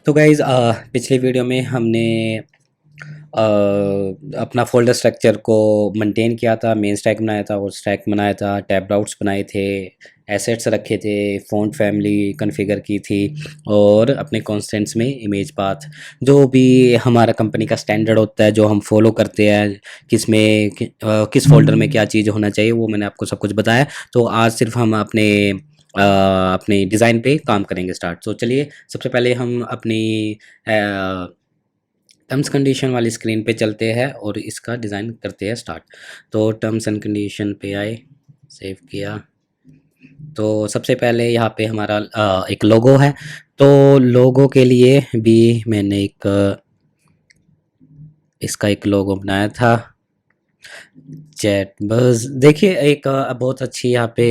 तो गाइज़ पिछले वीडियो में हमने अपना फ़ोल्डर स्ट्रक्चर को मेंटेन किया था, मेन स्टैक बनाया था और स्टैक बनाया था, टैब राउट्स बनाए थे, एसेट्स रखे थे, फ़ॉन्ट फैमिली कॉन्फ़िगर की थी और अपने कॉन्स्टेंट्स में इमेज पाथ जो भी हमारा कंपनी का स्टैंडर्ड होता है, जो हम फ़ॉलो करते हैं, किस फ़ोल्डर में क्या चीज़ होना चाहिए, वो मैंने आपको सब कुछ बताया। तो आज सिर्फ़ हम अपने डिज़ाइन पे काम करेंगे स्टार्ट। तो चलिए सबसे पहले हम अपनी टर्म्स कंडीशन वाली स्क्रीन पे चलते हैं और इसका डिज़ाइन करते हैं स्टार्ट। तो टर्म्स एंड कंडीशन पे आए, सेव किया। तो सबसे पहले यहाँ पे हमारा एक लोगो है। तो लोगो के लिए भी मैंने इसका एक लोगो बनाया था। चैट बस देखिए एक बहुत अच्छी यहाँ पे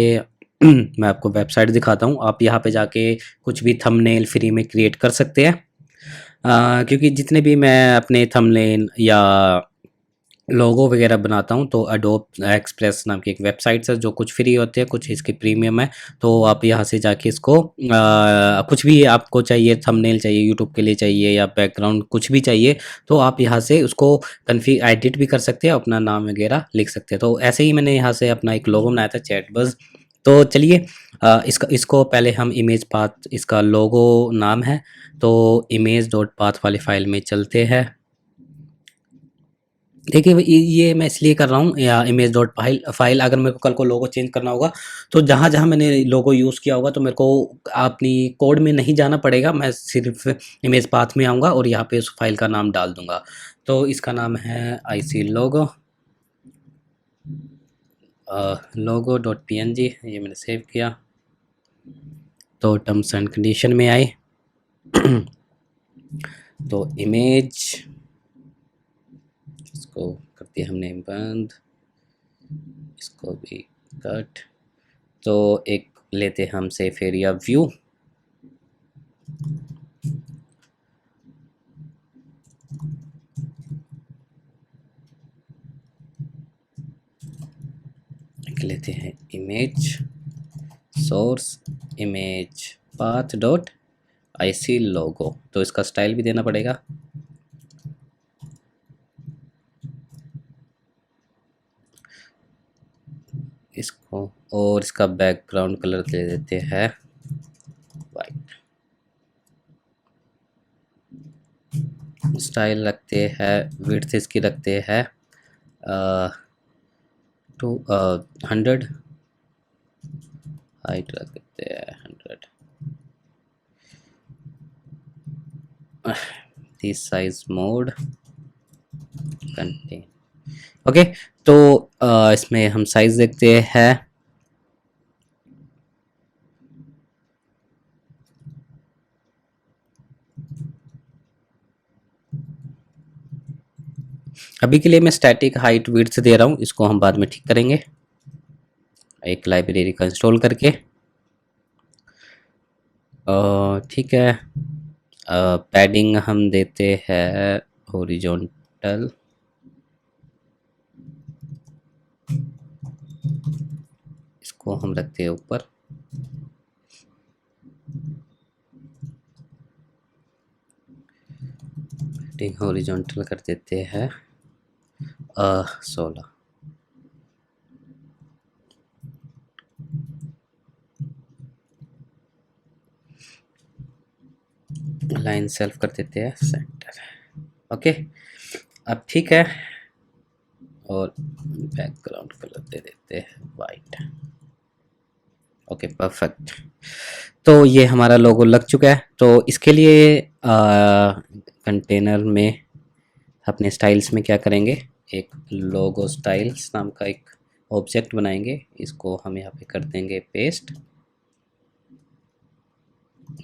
मैं आपको वेबसाइट दिखाता हूँ। आप यहाँ पे जाके कुछ भी थंबनेल फ्री में क्रिएट कर सकते हैं। क्योंकि जितने भी मैं अपने थंबनेल या लोगो वगैरह बनाता हूँ तो एडोब एक्सप्रेस नाम की एक वेबसाइट है जो कुछ फ्री होते हैं, कुछ इसके प्रीमियम है। तो आप यहाँ से जाके इसको कुछ भी आपको चाहिए, थंबनेल चाहिए, यूट्यूब के लिए चाहिए या बैकग्राउंड कुछ भी चाहिए, तो आप यहाँ से उसको कन्फी एडिट भी कर सकते हैं, अपना नाम वगैरह लिख सकते हैं। तो ऐसे ही मैंने यहाँ से अपना एक लोगो बनाया था चैट बज़। तो चलिए इसको पहले हम इमेज पाथ, इसका लोगो नाम है तो इमेज डॉट पाथ वाली फाइल में चलते हैं। देखिए ये मैं इसलिए कर रहा हूँ या इमेज डॉट फाइल अगर मेरे को कल को लोगो चेंज करना होगा तो जहाँ जहाँ मैंने लोगो यूज़ किया होगा तो मेरे को अपनी कोड में नहीं जाना पड़ेगा, मैं सिर्फ इमेज पाथ में आऊँगा और यहाँ पे उस फाइल का नाम डाल दूँगा। तो इसका नाम है IC लोगो, लोगो डॉट PNG, ये मैंने सेव किया। तो टर्म्स एंड कंडीशन में आए तो इमेज, इसको कर दिया हमने बंद, इसको भी कट। तो एक लेते हम सेफ एरिया व्यू, एक लेते हैं image source, image path dot IC लोगो। तो इसका स्टाइल भी देना पड़ेगा। इसको और इसका बैकग्राउंड कलर दे देते हैं वाइट। स्टाइल रखते हैं, विड्थ इसकी रखते हैं 100, हाइट रख देते हैं 100, this size mode contain. Okay, तो इसमें हम साइज देखते हैं। अभी के लिए मैं स्टैटिक हाइट विड्थ दे रहा हूँ, इसको हम बाद में ठीक करेंगे एक लाइब्रेरी का इंस्टॉल करके। ठीक है, पैडिंग हम देते हैं हॉरिजॉन्टल, इसको हम रखते हैं ऊपर। पैडिंग हॉरिजॉन्टल कर देते हैं 16। लाइन सेल्फ कर देते हैं सेंटर। ओके, अब ठीक है और बैकग्राउंड कलर दे देते हैं वाइट। Okay perfect. तो ये हमारा लोगो लग चुका है। तो इसके लिए कंटेनर में अपने स्टाइल्स में क्या करेंगे, एक लोगो स्टाइल्स नाम का एक ऑब्जेक्ट बनाएंगे, इसको हम यहाँ पे कर देंगे पेस्ट,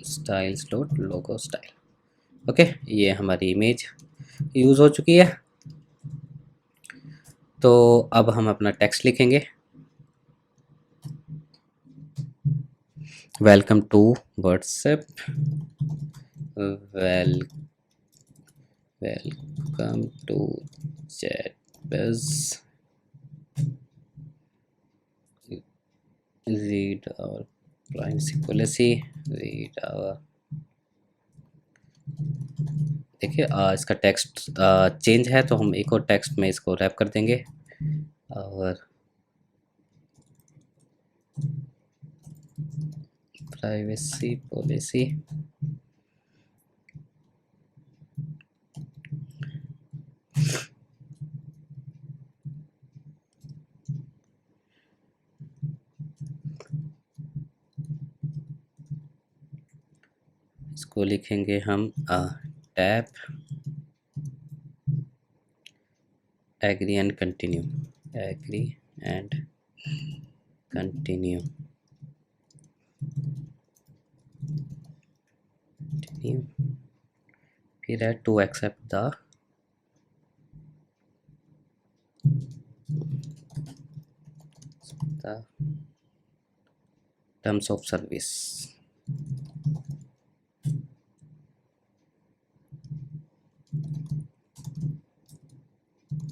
स्टाइल्स डॉट लोगो स्टाइल। ओके, ये हमारी इमेज यूज़ हो चुकी है। तो अब हम अपना टेक्स्ट लिखेंगे, welcome to WhatsApp, welcome to chat buzz, read our privacy policy, read our देखिए इसका टेक्स्ट चेंज है, तो हम एक और टेक्स्ट में इसको रैप कर देंगे। और प्राइवेसी पॉलिसी, इसको लिखेंगे हम tap agree and continue, agree and continue, फिर है to accept the terms of service.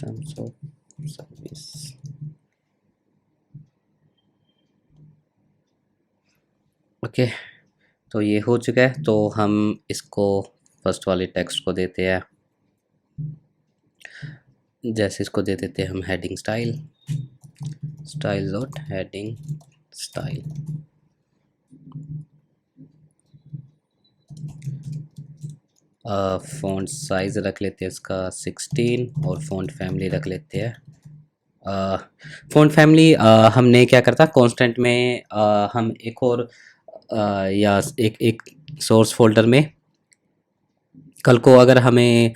Terms of service, okay. तो ये हो चुका है, तो हम इसको फर्स्ट वाले टेक्स्ट को देते हैं, जैसे इसको दे देते हैं हम heading style, style dot heading style. Font size रख लेते हैं इसका 16 और फ़ॉन्ट फैमिली रख लेते हैं फ़ॉन्ट फैमिली। हमने क्या करता कांस्टेंट में हम एक और या एक एक सोर्स फोल्डर में कल को अगर हमें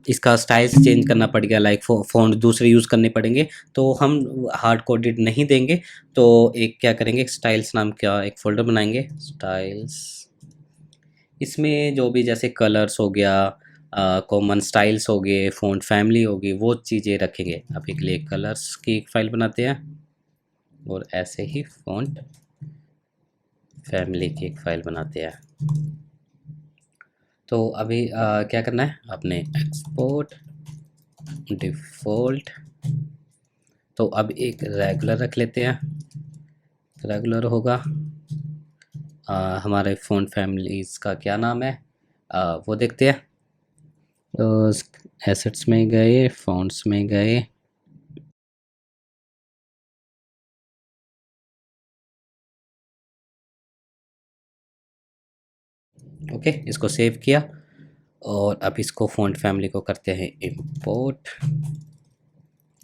इसका स्टाइल्स चेंज करना पड़ गया, लाइक फ़ॉन्ट दूसरे यूज़ करने पड़ेंगे, तो हम हार्ड कोडेड नहीं देंगे। तो एक क्या करेंगे, स्टाइल्स नाम का एक फ़ोल्डर बनाएंगे, स्टाइल्स। इसमें जो भी जैसे कलर्स हो गया, कॉमन स्टाइल्स हो गए, फ़ॉन्ट फैमिली होगी, वो चीज़ें रखेंगे। अभी के लिए कलर्स की एक फ़ाइल बनाते हैं और ऐसे ही फ़ॉन्ट फैमिली की एक फ़ाइल बनाते हैं। तो अभी क्या करना है, आपने एक्सपोर्ट डिफ़ॉल्ट। तो अब एक रेगुलर रख लेते हैं, रेगुलर होगा। हमारे फ़ॉन्ट फैमिलीज़ का क्या नाम है, वो देखते हैं। तो एसेट्स में गए, फ़ॉन्ट्स में गए, ओके, इसको सेव किया। और अब इसको फ़ॉन्ट फैमिली को करते हैं इंपोर्ट।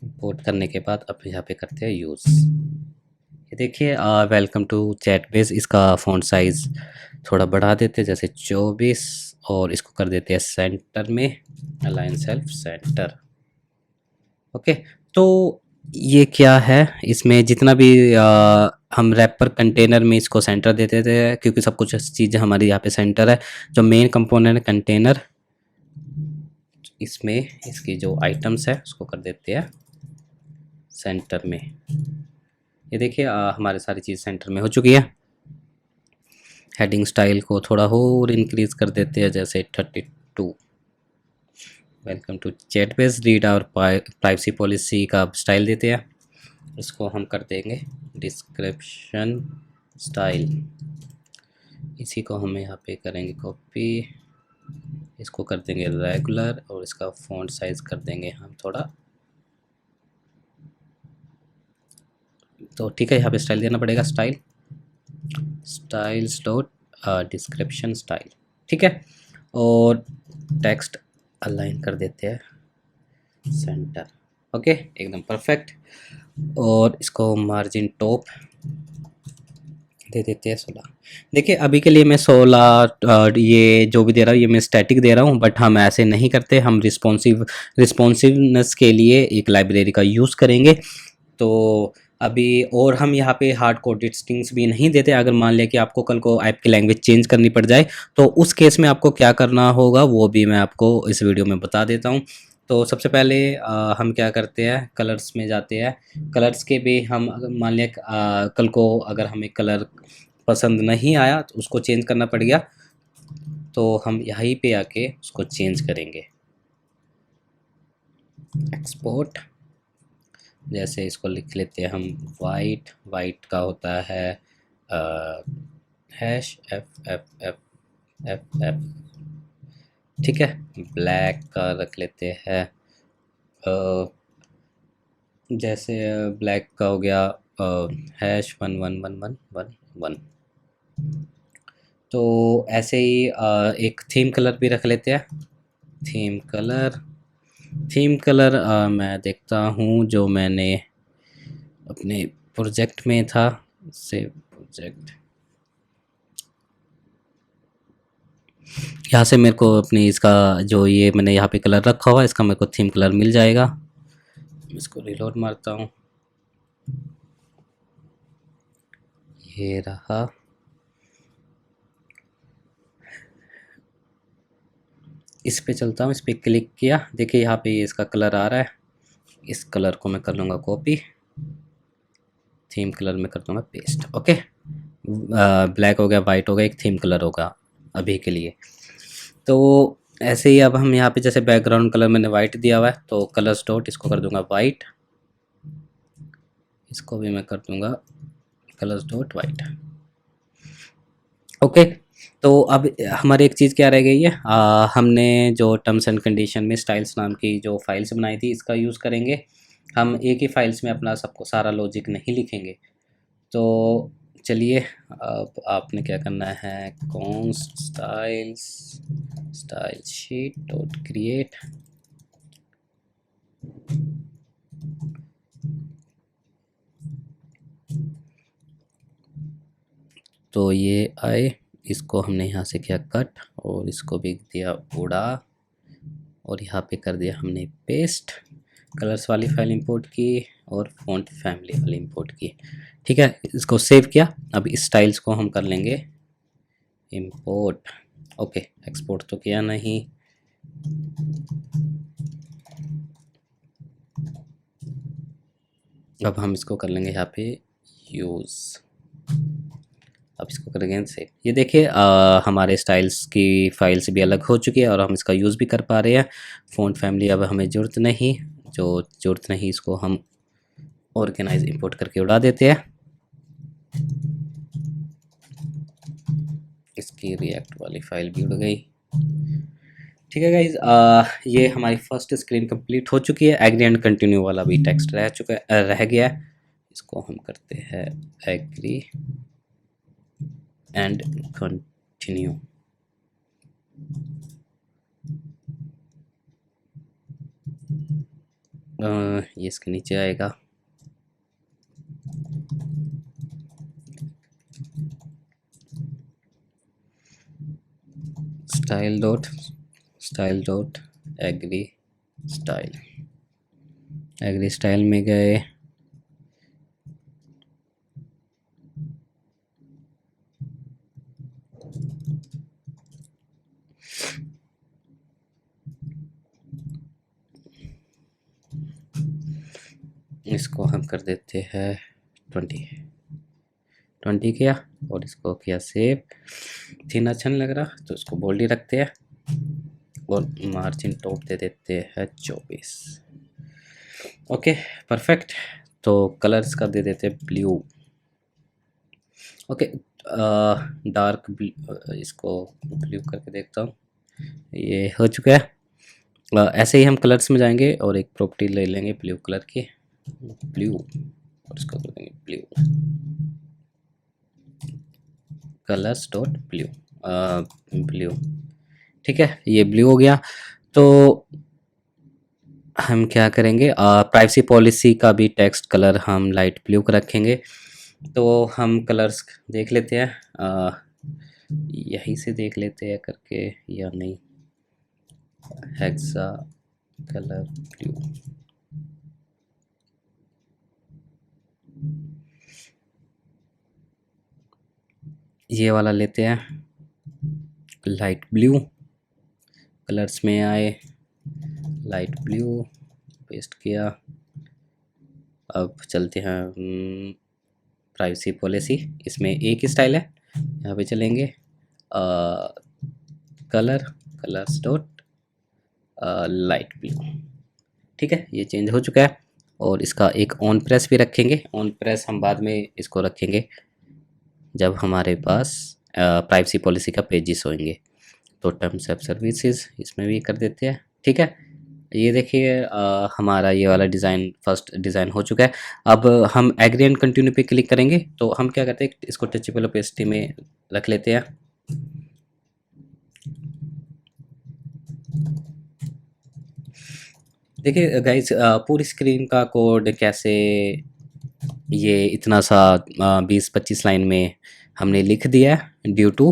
इंपोर्ट करने के बाद अब यहाँ पे करते हैं यूज़। ये देखिए, वेलकम टू चैटबेस, इसका फ़ॉन्ट साइज़ थोड़ा बढ़ा देते हैं, जैसे 24, और इसको कर देते हैं सेंटर में, अलाइन सेल्फ सेंटर, ओके। तो ये क्या है, इसमें जितना भी हम रैपर कंटेनर में इसको सेंटर देते थे, क्योंकि सब कुछ चीज़ें हमारी यहाँ पे सेंटर है। जो मेन कंपोनेंट है कंटेनर, इसमें इसकी जो आइटम्स है उसको कर देते हैं सेंटर में। ये देखिए, हमारी सारी चीज़ सेंटर में हो चुकी है। हेडिंग स्टाइल को थोड़ा और इंक्रीज़ कर देते हैं, जैसे 32। वेलकम टू चैटबेस, रीड और प्राइवेसी पॉलिसी का स्टाइल देते हैं। इसको हम कर देंगे डिस्क्रिप्शन स्टाइल। इसी को हम यहाँ पे करेंगे कॉपी, इसको कर देंगे रेगुलर, और इसका फ़ॉन्ट साइज़ कर देंगे हम थोड़ा। तो ठीक है, यहाँ पे स्टाइल देना पड़ेगा, style styles dot description style, ठीक है। और टेक्स्ट अलाइन कर देते हैं सेंटर, ओके, एकदम परफेक्ट। और इसको मार्जिन टॉप दे देते हैं 16। देखिए, अभी के लिए मैं 16 ये जो भी दे रहा हूँ, ये मैं स्टैटिक दे रहा हूँ, बट हम ऐसे नहीं करते, हम रिस्पॉन्सिवनेस के लिए एक लाइब्रेरी का यूज़ करेंगे। तो अभी और हम यहाँ पे हार्ड कोडेड स्ट्रिंग्स भी नहीं देते। अगर मान लिया कि आपको कल को ऐप की लैंग्वेज चेंज करनी पड़ जाए, तो उस केस में आपको क्या करना होगा, वो भी मैं आपको इस वीडियो में बता देता हूँ। तो सबसे पहले हम क्या करते हैं, कलर्स में जाते हैं। कलर्स के भी हम अगर मान लिया कल को अगर हमें कलर पसंद नहीं आया, तो उसको चेंज करना पड़ गया, तो हम यहीं पे आके उसको चेंज करेंगे। एक्सपोर्ट, जैसे इसको लिख लेते हैं हम वाइट, वाइट का होता है hash F F F F F, ठीक है, ब्लैक का रख लेते हैं। जैसे ब्लैक का हो गया #111111। तो ऐसे ही एक थीम कलर भी रख लेते हैं। थीम कलर, थीम कलर मैं देखता हूँ जो मैंने अपने प्रोजेक्ट में था। सेव प्रोजेक्ट, यहाँ से मेरे को अपनी इसका जो ये मैंने यहाँ पे कलर रखा हुआ है इसका मेरे को थीम कलर मिल जाएगा। इसको रिलोड मारता हूँ, ये रहा। इस पे चलता हूँ, इस पे क्लिक किया, देखिए यहाँ पे ये इसका कलर आ रहा है। इस कलर को मैं कर लूँगा कॉपी, थीम कलर में कर दूँगा पेस्ट। ओके, ब्लैक हो गया, वाइट हो गया, एक थीम कलर होगा अभी के लिए। तो ऐसे ही अब हम यहाँ पे जैसे बैकग्राउंड कलर मैंने वाइट दिया हुआ है तो कलर्स डॉट इसको कर दूंगा वाइट, इसको भी मैं कर दूंगा कलर्स डॉट वाइट। ओके, तो अब हमारी एक चीज़ क्या रह गई है, हमने जो टर्म्स एंड कंडीशन में स्टाइल्स नाम की जो फाइल्स बनाई थी इसका यूज़ करेंगे। हम एक ही फाइल्स में अपना सबको सारा लॉजिक नहीं लिखेंगे। तो चलिए, अब आपने क्या करना है, const styles style sheet dot create. तो ये आए, इसको हमने यहाँ से किया कट और इसको भी दिया उड़ा और यहाँ पे कर दिया हमने पेस्ट। कलर्स वाली फाइल इंपोर्ट की और फॉन्ट फैमिली वाली इंपोर्ट की। ठीक है, इसको सेव किया। अब इस स्टाइल्स को हम कर लेंगे इंपोर्ट। ओके, एक्सपोर्ट तो किया नहीं। अब हम इसको कर लेंगे यहाँ पे यूज़। अब इसको करेंगे सेव। ये देखिए हमारे स्टाइल्स की फाइल्स भी अलग हो चुकी है और हम इसका यूज़ भी कर पा रहे हैं। फ़ॉन्ट फैमिली अब हमें ज़रूरत नहीं, जो ज़रूरत नहीं इसको हम ऑर्गेनाइज इंपोर्ट करके उड़ा देते हैं। इसकी रिएक्ट वाली फाइल भी उड़ गई। ठीक है गाइज, ये हमारी फर्स्ट स्क्रीन कंप्लीट हो चुकी है। एग्री एंड कंटिन्यू वाला भी टेक्स्ट रह चुका है, रह गया है। इसको हम करते हैं एग्री एंड कंटिन्यू। ये इसके नीचे आएगा। Style dot agree style, agree style में गए। इसको हम कर देते हैं 20 किया और इसको किया सेव। थीन अच्छा नहीं लग रहा तो इसको बोल्ड ही रखते हैं और मार्जिन टॉप दे देते हैं 24। Okay, perfect. तो कलर्स का दे देते हैं ब्लू। ओके, डार्क ब्लू, इसको ब्लू करके देखता हूँ, ये हो चुका है। ऐसे ही हम कलर्स में जाएंगे और एक प्रॉपर्टी ले लेंगे ब्लू कलर की, ब्लू, और इसको कर देंगे blue, colours dot blue, blue. ठीक है, ये ब्लू हो गया। तो हम क्या करेंगे, प्राइवेसी पॉलिसी का भी टेक्स्ट कलर हम लाइट ब्लू का रखेंगे। तो हम कलर्स देख लेते हैं, यहीं से देख लेते हैं करके या नहीं। हेक्सा कलर ब्लू, ये वाला लेते हैं लाइट ब्लू। कलर्स में आए लाइट ब्लू, पेस्ट किया। अब चलते हैं प्राइवेसी पॉलिसी, इसमें एक ही स्टाइल है, यहाँ पे चलेंगे कलर्स डॉट लाइट ब्लू। ठीक है, ये चेंज हो चुका है। और इसका एक ऑन प्रेस भी रखेंगे। ऑन प्रेस हम बाद में इसको रखेंगे जब हमारे पास प्राइवेसी पॉलिसी का पेजेस होंगे। तो टर्म्स ऑफ सर्विसेज इसमें भी कर देते हैं। ठीक है, ये देखिए हमारा ये वाला डिज़ाइन फर्स्ट डिज़ाइन हो चुका है। अब हम एग्री एंड कंटिन्यू पे क्लिक करेंगे तो हम क्या करते हैं, इसको टचेबल ओपेसिटी में रख लेते हैं। देखिए गाइस, पूरी स्क्रीन का कोड कैसे ये इतना सा 20-25 लाइन में हमने लिख दिया है ड्यू टू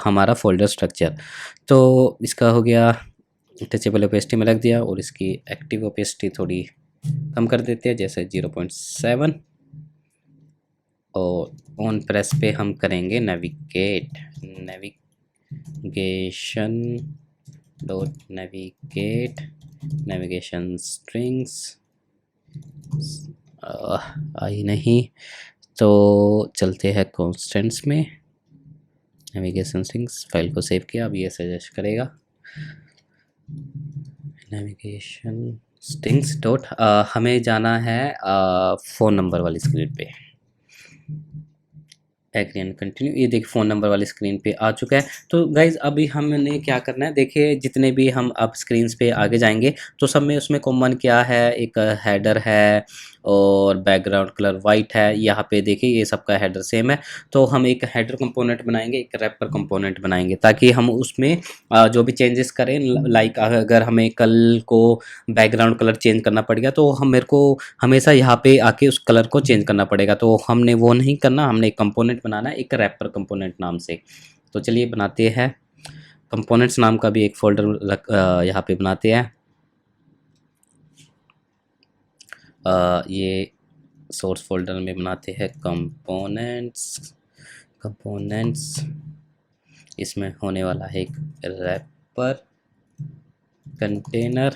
हमारा फोल्डर स्ट्रक्चर। तो इसका हो गया, टचेबल ओपेसिटी में रख दिया और इसकी एक्टिव ओपेसिटी थोड़ी कम कर देते हैं, जैसे 0.7। और ऑन प्रेस पे हम करेंगे नेविगेशन डॉट नेविगेशन स्ट्रिंग्स आई नहीं, तो चलते हैं कॉन्स्टेंट्स में। नेविगेशन स्ट्रिंग्स फाइल को सेव किया, अब ये सजेस्ट करेगा नेविगेशन स्ट्रिंग्स डॉट, हमें जाना है फ़ोन नंबर वाली स्क्रीन पे। एग्री एंड कंटिन्यू, ये देखिए फ़ोन नंबर वाली स्क्रीन पे आ चुका है। तो गाइज़ अभी हमने क्या करना है, देखिए जितने भी हम अब स्क्रीन्स पे आगे जाएंगे तो सब में उसमें कॉमन क्या है, एक हेडर है और बैकग्राउंड कलर वाइट है। यहाँ पे देखिए ये सबका हेडर सेम है। तो हम एक हेडर कंपोनेंट बनाएंगे, एक रैपर कंपोनेंट बनाएंगे, ताकि हम उसमें जो भी चेंजेस करें, लाइक अगर हमें कल को बैकग्राउंड कलर चेंज करना पड़ गया तो हम मेरे को हमेशा यहाँ पे आके उस कलर को चेंज करना पड़ेगा। तो हमने वो नहीं करना, हमने एक कंपोनेंट बनाना है एक रैपर कंपोनेंट नाम से। तो चलिए बनाते हैं, कंपोनेंट्स नाम का भी एक फोल्डर यहाँ पे बनाते हैं। ये सोर्स फोल्डर में बनाते हैं कंपोनेंट्स। इसमें होने वाला है एक रैपर कंटेनर,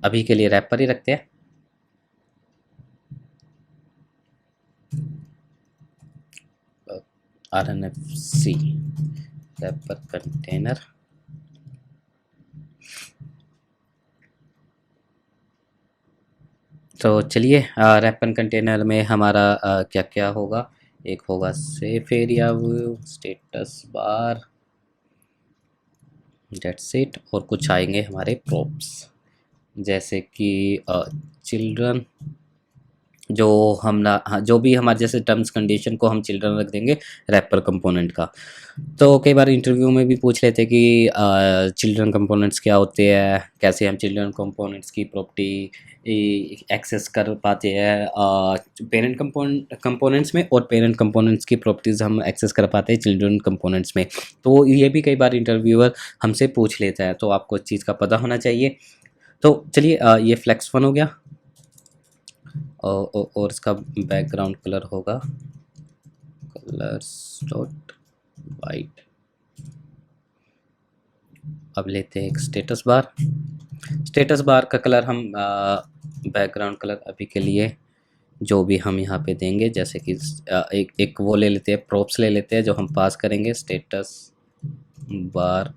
अभी के लिए रैपर ही रखते हैं। RNFC wrapper container. तो चलिए रैपर कंटेनर में हमारा क्या क्या होगा, एक होगा safe area view, status bar, that's it. और कुछ आएंगे हमारे प्रॉप्स, जैसे कि चिल्ड्रन, जो हम ना हाँ, जो भी हमारे जैसे टर्म्स कंडीशन को हम चिल्ड्रन रख देंगे रैपर कंपोनेंट का। तो कई बार इंटरव्यू में भी पूछ लेते हैं कि चिल्ड्रन कंपोनेंट्स क्या होते हैं, कैसे हम चिल्ड्रन कंपोनेंट्स की प्रॉपर्टी एक्सेस कर पाते हैं पेरेंट कंपोनेंट्स में, और पेरेंट कंपोनेंट्स की प्रॉपर्टीज़ हम एक्सेस कर पाते हैं चिल्ड्रन कंपोनेंट्स में। तो ये भी कई बार इंटरव्यूअर हमसे पूछ लेता है, तो आपको इस चीज़ का पता होना चाहिए। तो चलिए ये फ्लेक्स वन हो गया, और इसका बैकग्राउंड कलर होगा कलर्स डॉट वाइट। अब लेते हैं एक स्टेटस बार का कलर हम बैकग्राउंड कलर अभी के लिए जो भी हम यहाँ पे देंगे, जैसे कि एक वो ले लेते हैं, प्रॉप्स ले लेते हैं जो हम पास करेंगे, स्टेटस बार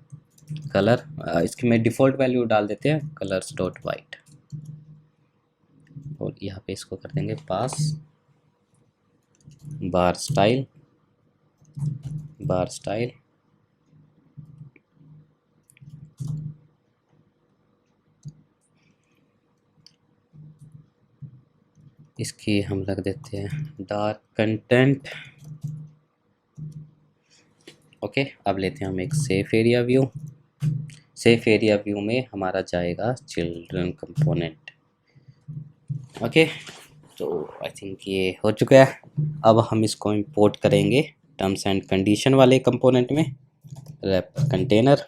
कलर। इसकी में डिफ़ॉल्ट वैल्यू डाल देते हैं कलर्स डॉट वाइट, और यहाँ पे इसको कर देंगे पास बार स्टाइल। इसकी हम रख देते हैं डार्क कंटेंट। ओके, अब लेते हैं हम एक सेफ एरिया व्यू में हमारा जाएगा चिल्ड्रन कंपोनेंट। ओके, तो आई थिंक ये हो चुका है। अब हम इसको इंपोर्ट करेंगे टर्म्स एंड कंडीशन वाले कंपोनेंट में, रैपर कंटेनर।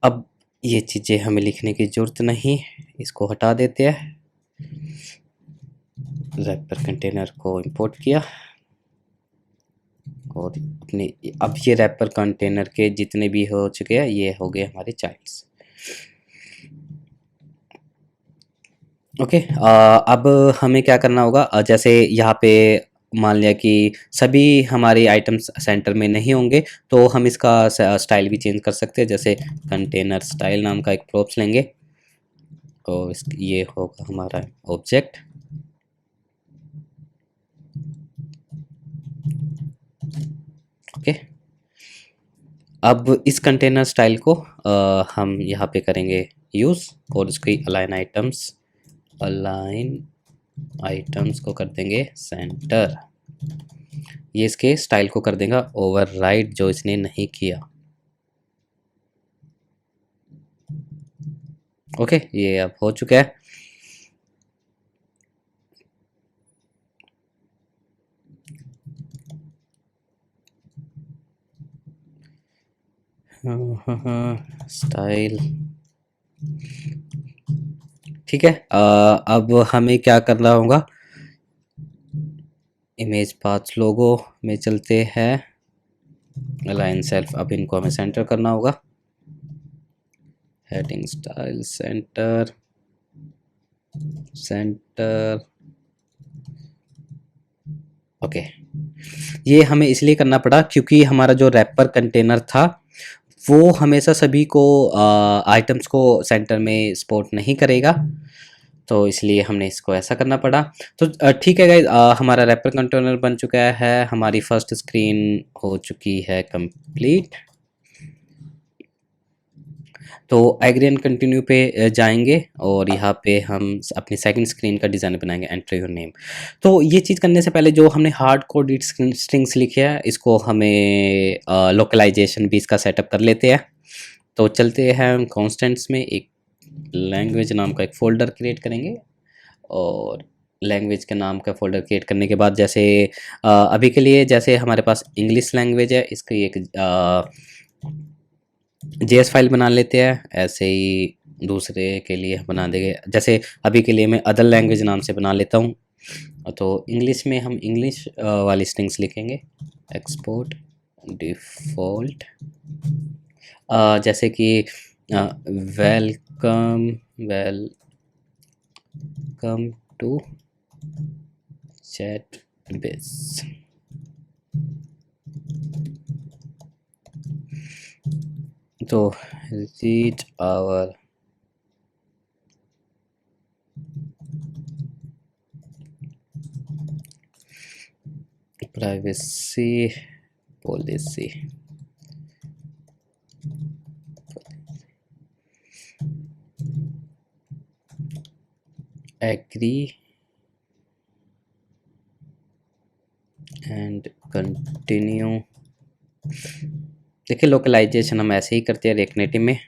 अब ये चीज़ें हमें लिखने की ज़रूरत नहीं, इसको हटा देते हैं। रैपर कंटेनर को इंपोर्ट किया और अपने अब ये रैपर कंटेनर के जितने भी हो चुके हैं ये हो गए हमारे चाइल्ड्स। ओके, अब हमें क्या करना होगा, जैसे यहाँ पे मान लिया कि सभी हमारे आइटम्स सेंटर में नहीं होंगे, तो हम इसका स्टाइल भी चेंज कर सकते हैं। जैसे कंटेनर स्टाइल नाम का एक प्रॉप्स लेंगे और ये होगा हमारा ऑब्जेक्ट। अब इस कंटेनर स्टाइल को हम यहाँ पे करेंगे यूज़, और इसकी अलाइन आइटम्स को कर देंगे सेंटर। ये इसके स्टाइल को कर देगा ओवरराइड जो इसने नहीं किया। ओके, ये अब हो चुका है। स्टाइल ठीक है। अब हमें क्या करना होगा, इमेज पाथ लोगो में चलते हैं, अलाइन सेल्फ। अब इनको हमें सेंटर करना होगा, heading style centre centre. Okay, ये हमें इसलिए करना पड़ा क्योंकि हमारा जो रैपर कंटेनर था वो हमेशा सभी को आइटम्स को सेंटर में सपोर्ट नहीं करेगा, तो इसलिए हमने इसको ऐसा करना पड़ा। तो ठीक है गाइस, हमारा रैपर कंटेनर बन चुका है, हमारी फर्स्ट स्क्रीन हो चुकी है कंप्लीट। तो एग्री एंड कंटिन्यू पे जाएंगे और यहाँ पे हम अपनी सेकंड स्क्रीन का डिज़ाइन बनाएंगे, एंटर योर नेम। तो ये चीज़ करने से पहले जो हमने हार्ड कोडेड स्ट्रिंग्स लिखे हैं इसको हमें लोकलाइजेशन भी इसका सेटअप कर लेते हैं। तो चलते हैं हम कॉन्स्टेंट्स में, एक लैंग्वेज नाम का एक फ़ोल्डर क्रिएट करेंगे, और लैंग्वेज के नाम का फ़ोल्डर क्रिएट करने के बाद जैसे अभी के लिए जैसे हमारे पास इंग्लिश लैंग्वेज है, इसकी एक जेएस फाइल बना लेते हैं। ऐसे ही दूसरे के लिए बना देंगे, जैसे अभी के लिए मैं अदर लैंग्वेज नाम से बना लेता हूँ। तो इंग्लिश में हम इंग्लिश वाली स्ट्रिंग्स लिखेंगे, एक्सपोर्ट डिफ़ॉल्ट, जैसे कि वेलकम टू चैट बेस। तो read our privacy policy. Agree and continue. देखिए लोकलाइजेशन हम ऐसे ही करते हैं रिएक्ट नेटिव में,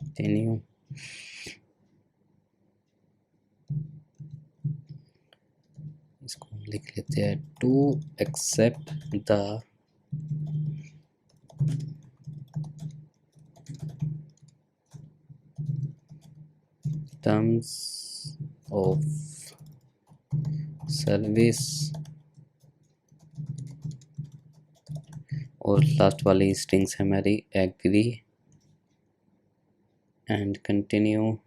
कंटिन्यू। इसको लिख लेते हैं to accept the terms of service, और लास्ट वाली स्ट्रिंग्स है हमारी एग्री एंड कंटिन्यू।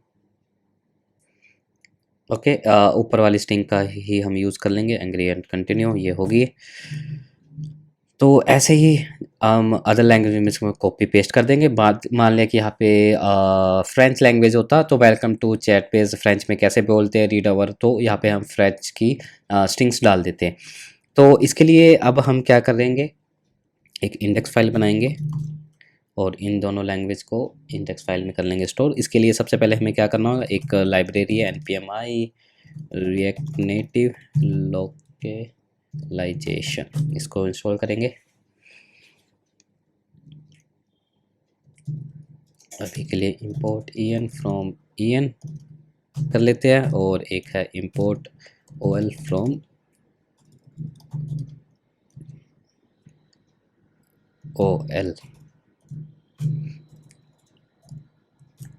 ओके, ऊपर वाली स्ट्रिंग का ही हम यूज़ कर लेंगे, एग्री एंड कंटिन्यू, ये होगी। तो ऐसे ही हम अदर लैंग्वेज में इसको कॉपी पेस्ट कर देंगे। बाद मान लिया कि यहाँ पे फ्रेंच लैंग्वेज होता तो welcome to chat page French में कैसे बोलते हैं रीड ओवर, तो यहाँ पे हम फ्रेंच की स्ट्रिंग्स डाल देते हैं। तो इसके लिए अब हम क्या करेंगे, एक इंडेक्स फाइल बनाएंगे और इन दोनों लैंग्वेज को इंडेक्स फाइल में कर लेंगे स्टोर। इसके लिए सबसे पहले हमें क्या करना होगा, एक लाइब्रेरी है npmi रिएक्ट नेटिव लोकलाइजेशन, इसको इंस्टॉल करेंगे। अभी के लिए इंपोर्ट en फ्रॉम en कर लेते हैं, और एक है import ol from ol।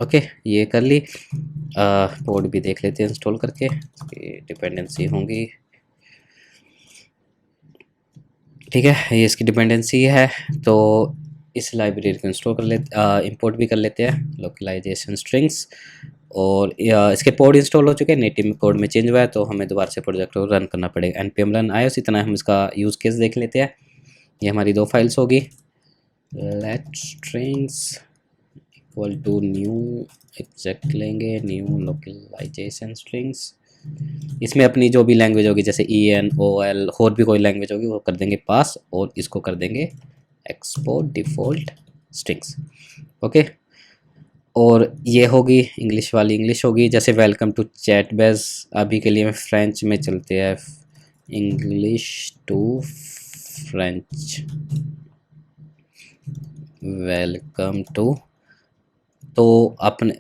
Okay, ये कर ली। कोड भी देख लेते हैं इंस्टॉल करके, डिपेंडेंसी होंगी। ठीक है, ये इसकी डिपेंडेंसी है, तो इस लाइब्रेरी को इंस्टॉल कर लेते, इंपोर्ट भी कर लेते हैं लोकलाइजेशन स्ट्रिंग्स। और इसके कोड इंस्टॉल हो चुके हैं, नेटिव कोड में चेंज हुआ है, तो हमें दोबारा से प्रोजेक्ट को रन करना पड़ेगा। npm run आया, इतना हम इसका यूज़ केस देख लेते हैं। ये हमारी दो फाइल्स होगी, let strings equal to new exact लेंगे, न्यू लोकलाइजेशन स्ट्रिंग्स। इसमें अपनी जो भी लैंग्वेज होगी जैसे en ol और भी कोई लैंग्वेज होगी वो कर देंगे पास, और इसको कर देंगे एक्सपोर्ट डिफ़ॉल्ट स्ट्रिंग्स। ओके, और ये होगी इंग्लिश वाली, इंग्लिश होगी। जैसे वेलकम टू चैट बेस, अभी के लिए मैं फ्रेंच में चलते हैं, English to French, welcome to. तो अपने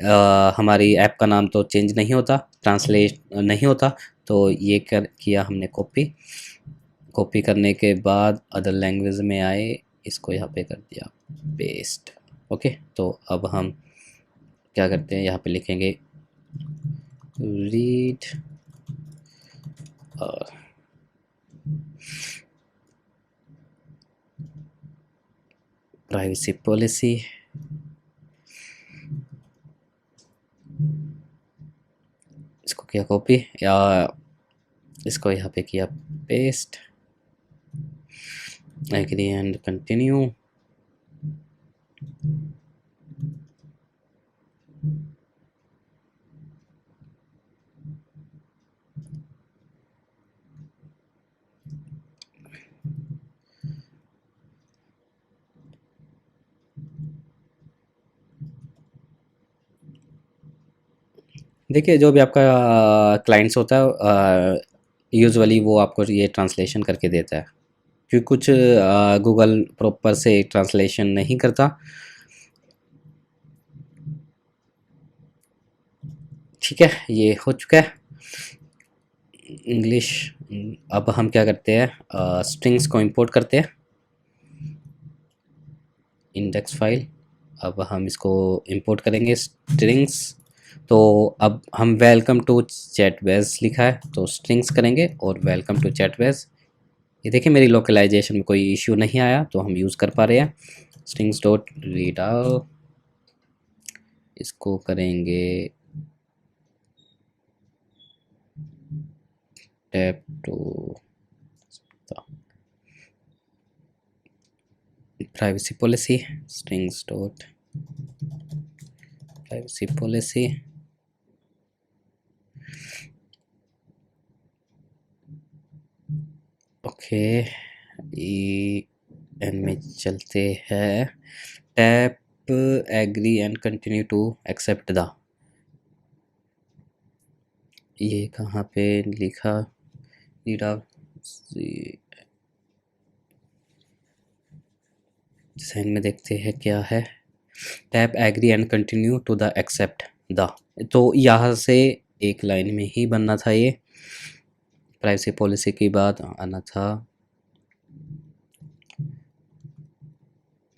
हमारी ऐप का नाम तो चेंज नहीं होता, ट्रांसलेट नहीं होता। तो ये कर किया हमने कॉपी, कॉपी करने के बाद अदर लैंग्वेज में आए, इसको यहाँ पे कर दिया पेस्ट। ओके, तो अब हम क्या करते हैं, यहाँ पे लिखेंगे रीड और प्राइवेसी पॉलिसी, इसको किया कॉपी या इसको यहाँ पे किया पेस्ट, एग्री एंड कंटिन्यू। देखिए, जो भी आपका क्लाइंट्स होता है यूजुअली वो आपको ये ट्रांसलेशन करके देता है, क्योंकि कुछ गूगल प्रॉपर से ट्रांसलेशन नहीं करता। ठीक है, ये हो चुका है इंग्लिश। अब हम क्या करते हैं, स्ट्रिंग्स को इंपोर्ट करते हैं, इंडेक्स फाइल। अब हम इसको इंपोर्ट करेंगे स्ट्रिंग्स। तो अब हम वेलकम टू चैटबेस लिखा है तो स्ट्रिंग्स करेंगे और वेलकम टू चैटबेस। ये देखिए मेरी लोकलाइजेशन में कोई इश्यू नहीं आया, तो हम यूज़ कर पा रहे हैं। स्ट्रिंग्स डॉट रीड आउट, इसको करेंगे tap to privacy policy, strings dot privacy policy. Okay, E N में चलते हैं, tap agree and continue to accept the, ये कहाँ पे लिखा, रीड आउट डिज़ाइन में देखते हैं क्या है, tap agree and continue to the accept the. तो यहाँ से एक लाइन में ही बनना था ये, प्राइवेसी पॉलिसी के बाद आना था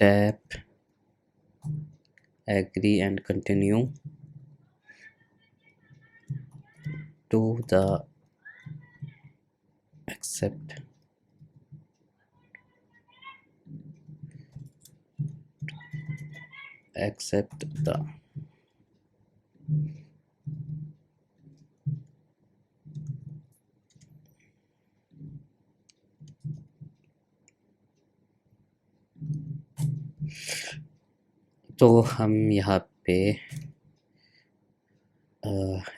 tap agree and continue to the accept accept the. तो हम यहाँ पे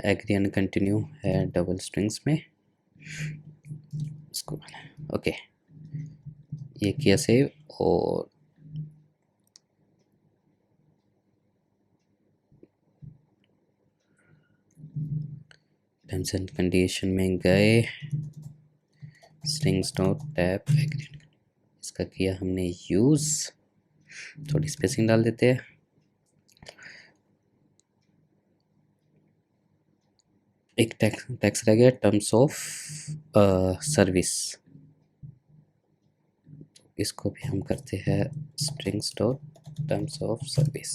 एग्री एंड कंटिन्यू है डबल स्ट्रिंग्स में, इसको ओके, ये किया सेव। और टर्म्स एंड कंडीशन में गए, स्ट्रिंग्स डॉट टैप एग्री, इसका किया हमने यूज़, थोड़ी स्पेसिंग डाल देते हैं। एक टैक्स रह गया, टर्म्स ऑफ सर्विस, इसको भी हम करते हैं strings dot terms of service.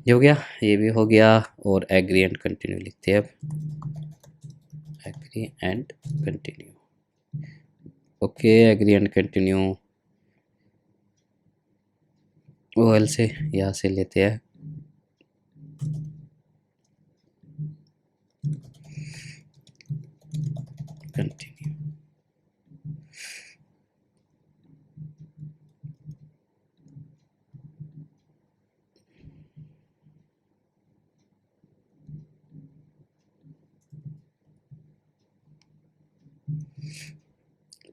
ये हो गया, ये भी हो गया। और एग्री एंड कंटिन्यू लिखते हैं अब, agree and continue. Okay, agree and continue ओएल से यहाँ से लेते हैं कंटिन्यू।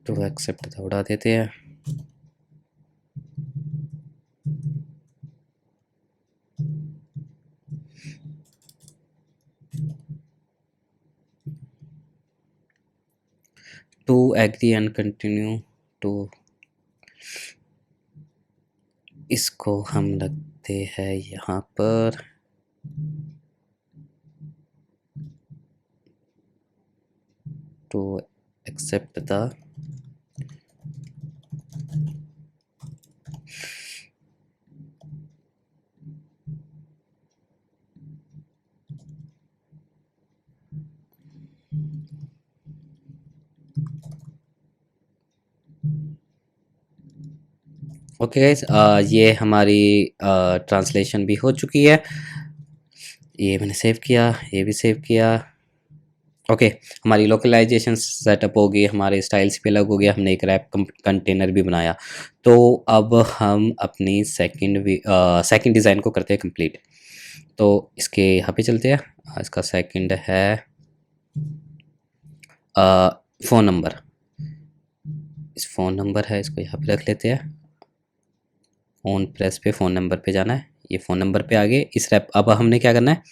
तो एक्सेप्ट उड़ा देते हैं। To agree and continue to, इसको हम रखते हैं यहाँ पर। To accept the okay guys, ये हमारी ट्रांसलेशन भी हो चुकी है। ये मैंने सेव किया, ये भी सेव किया। ओके, हमारी लोकलाइजेशन सेटअप होगी, हमारे स्टाइल्स भी अलग हो गया, हमने एक रैप कंटेनर भी बनाया। तो अब हम अपनी सेकंड डिज़ाइन को करते हैं कंप्लीट। तो इसके यहाँ पे चलते हैं। इसका सेकंड है फ़ोन नंबर। इस फ़ोन नंबर है, इसको यहाँ पे रख लेते हैं। ऑन प्रेस पे फ़ोन नंबर पे जाना है। ये फ़ोन नंबर पे आ गए। इस रैप अब हमने क्या करना है,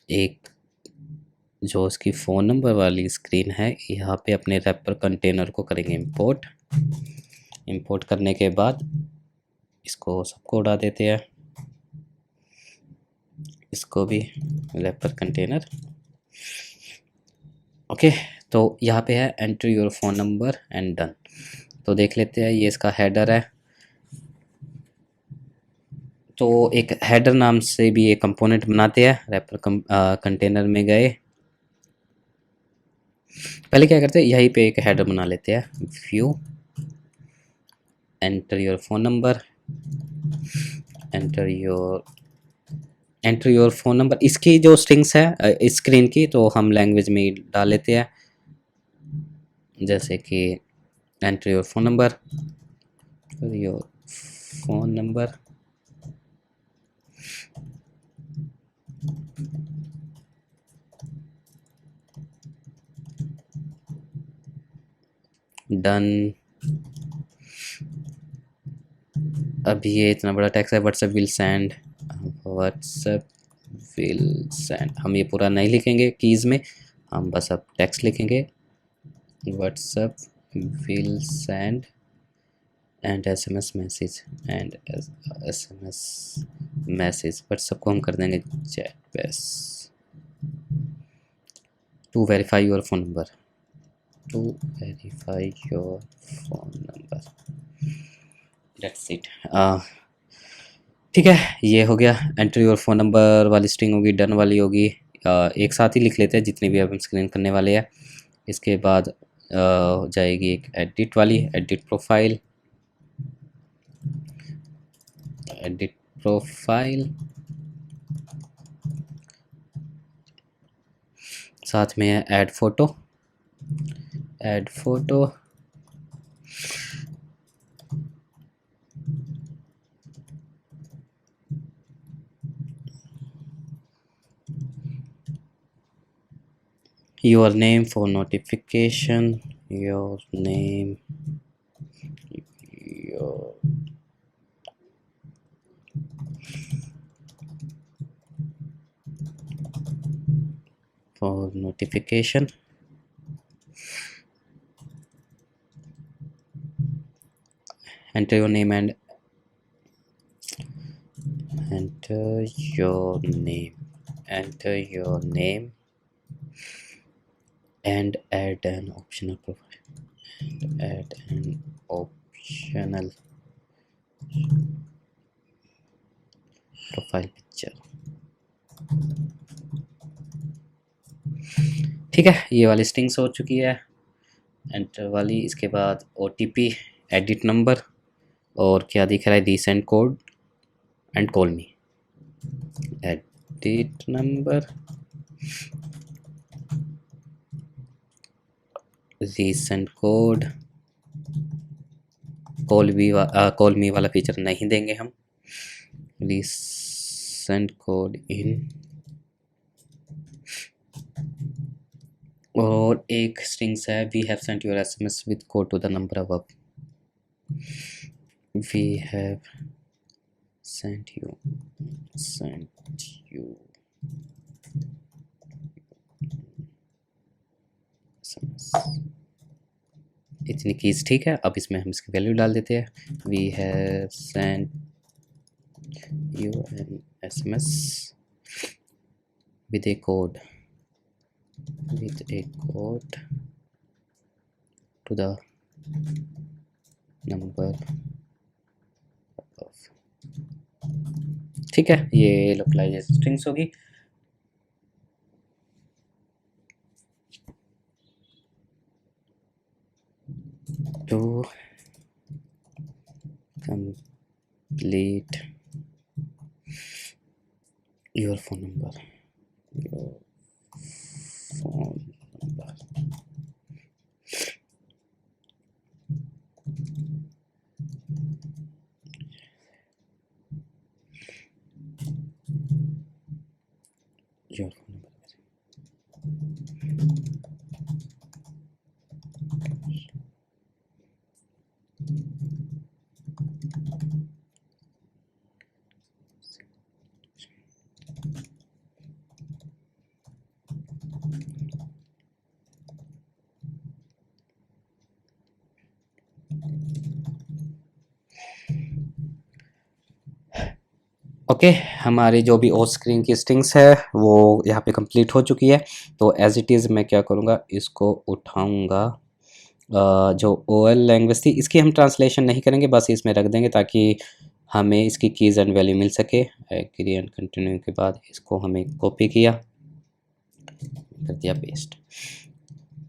एक जो इसकी फ़ोन नंबर वाली स्क्रीन है, यहाँ पे अपने रैपर कंटेनर को करेंगे इंपोर्ट। इंपोर्ट करने के बाद इसको सबको उड़ा देते हैं, इसको भी रैपर कंटेनर। ओके, तो यहाँ पे है enter your phone number and done. तो देख लेते हैं, ये इसका हेडर है। तो एक हेडर नाम से भी एक कंपोनेंट बनाते हैं। रैपर कंटेनर में गए, पहले क्या करते हैं, यहीं पे एक हेडर बना लेते हैं। View enter your phone number, enter your phone number. इसकी जो स्ट्रिंग्स है स्क्रीन की, तो हम लैंग्वेज में ही डाल लेते हैं, जैसे कि enter your phone number, done. अब ये इतना बड़ा टेक्स्ट है, व्हाट्सएप विल सेंड, हम ये पूरा नहीं लिखेंगे कीज़ में, हम बस अब टेक्स्ट लिखेंगे। WhatsApp will send and SMS message, and SMS message. WhatsApp को हम कर देंगे चैट बस। To verify your phone number, to verify your phone number, that's it. ठीक है, ये हो गया। एंटर योर फ़ोन नंबर वाली स्ट्रिंग होगी, डन वाली होगी। एक साथ ही लिख लेते हैं जितनी भी अब हम स्क्रीन करने वाले हैं। इसके बाद हो जाएगी एक एडिट वाली, एडिट प्रोफाइल, एडिट प्रोफाइल। साथ में है add photo, add photo. Your name for notification, your name, your for notification. enter your name and enter your name, enter your name and add an optional profile, add an optional profile picture। ठीक है, ये वाली strings हो चुकी है enter वाली। इसके बाद OTP, एडिट नंबर, और क्या दिख रहा है, recent code and call me. Edit number, recent code, call मी वाला फीचर नहीं देंगे हम। रीसेंट कोड इन, और एक स्ट्रिंग्स है, we have sent your SMS with code to the number above. We have sent you SMS। इतनी कीज़ ठीक है। अब इसमें हम इसकी वैल्यू डाल देते हैं। We have sent you an SMS with a code to the number of। ठीक है, ये लोकलाइजेशन स्ट्रिंग्स होगी। to complete your phone number, your phone number। your phone number। Okay, हमारी जो भी ऑन स्क्रीन की स्ट्रिंग्स है वो यहाँ पे कंप्लीट हो चुकी है। तो एज इट इज़ मैं क्या करूँगा, इसको उठाऊँगा। जो ओएल लैंग्वेज थी इसकी हम ट्रांसलेशन नहीं करेंगे, बस इसमें रख देंगे ताकि हमें इसकी कीज़ एंड वैल्यू मिल सके। एग्री एंड कंटिन्यू के बाद इसको हमें कॉपी किया, कर दिया पेस्ट।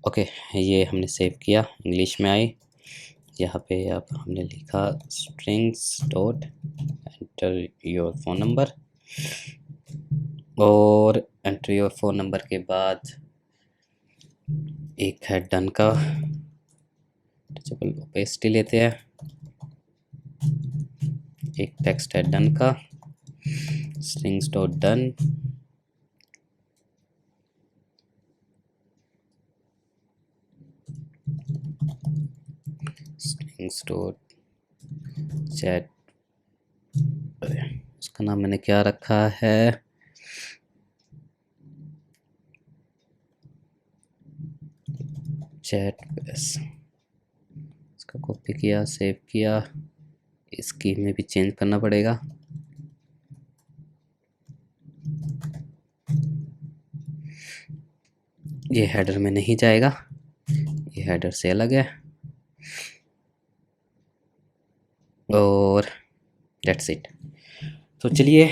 ओके, ये हमने सेव किया, इंग्लिश में आई। यहाँ पे अब हमने लिखा strings dot enter your phone number, और एंटर योर फ़ोन नंबर के बाद एक है डन का टचेबल ओपेसिटी लेते हैं, एक टेक्स्ट है डन का, strings dot done, strings dot chat, उसका नाम मैंने क्या रखा है, चैट बस। इसका कॉपी किया, सेव किया, इसकी में भी चेंज करना पड़ेगा। ये हेडर में नहीं जाएगा, ये हेडर से अलग है, और डेट्स इट। तो चलिए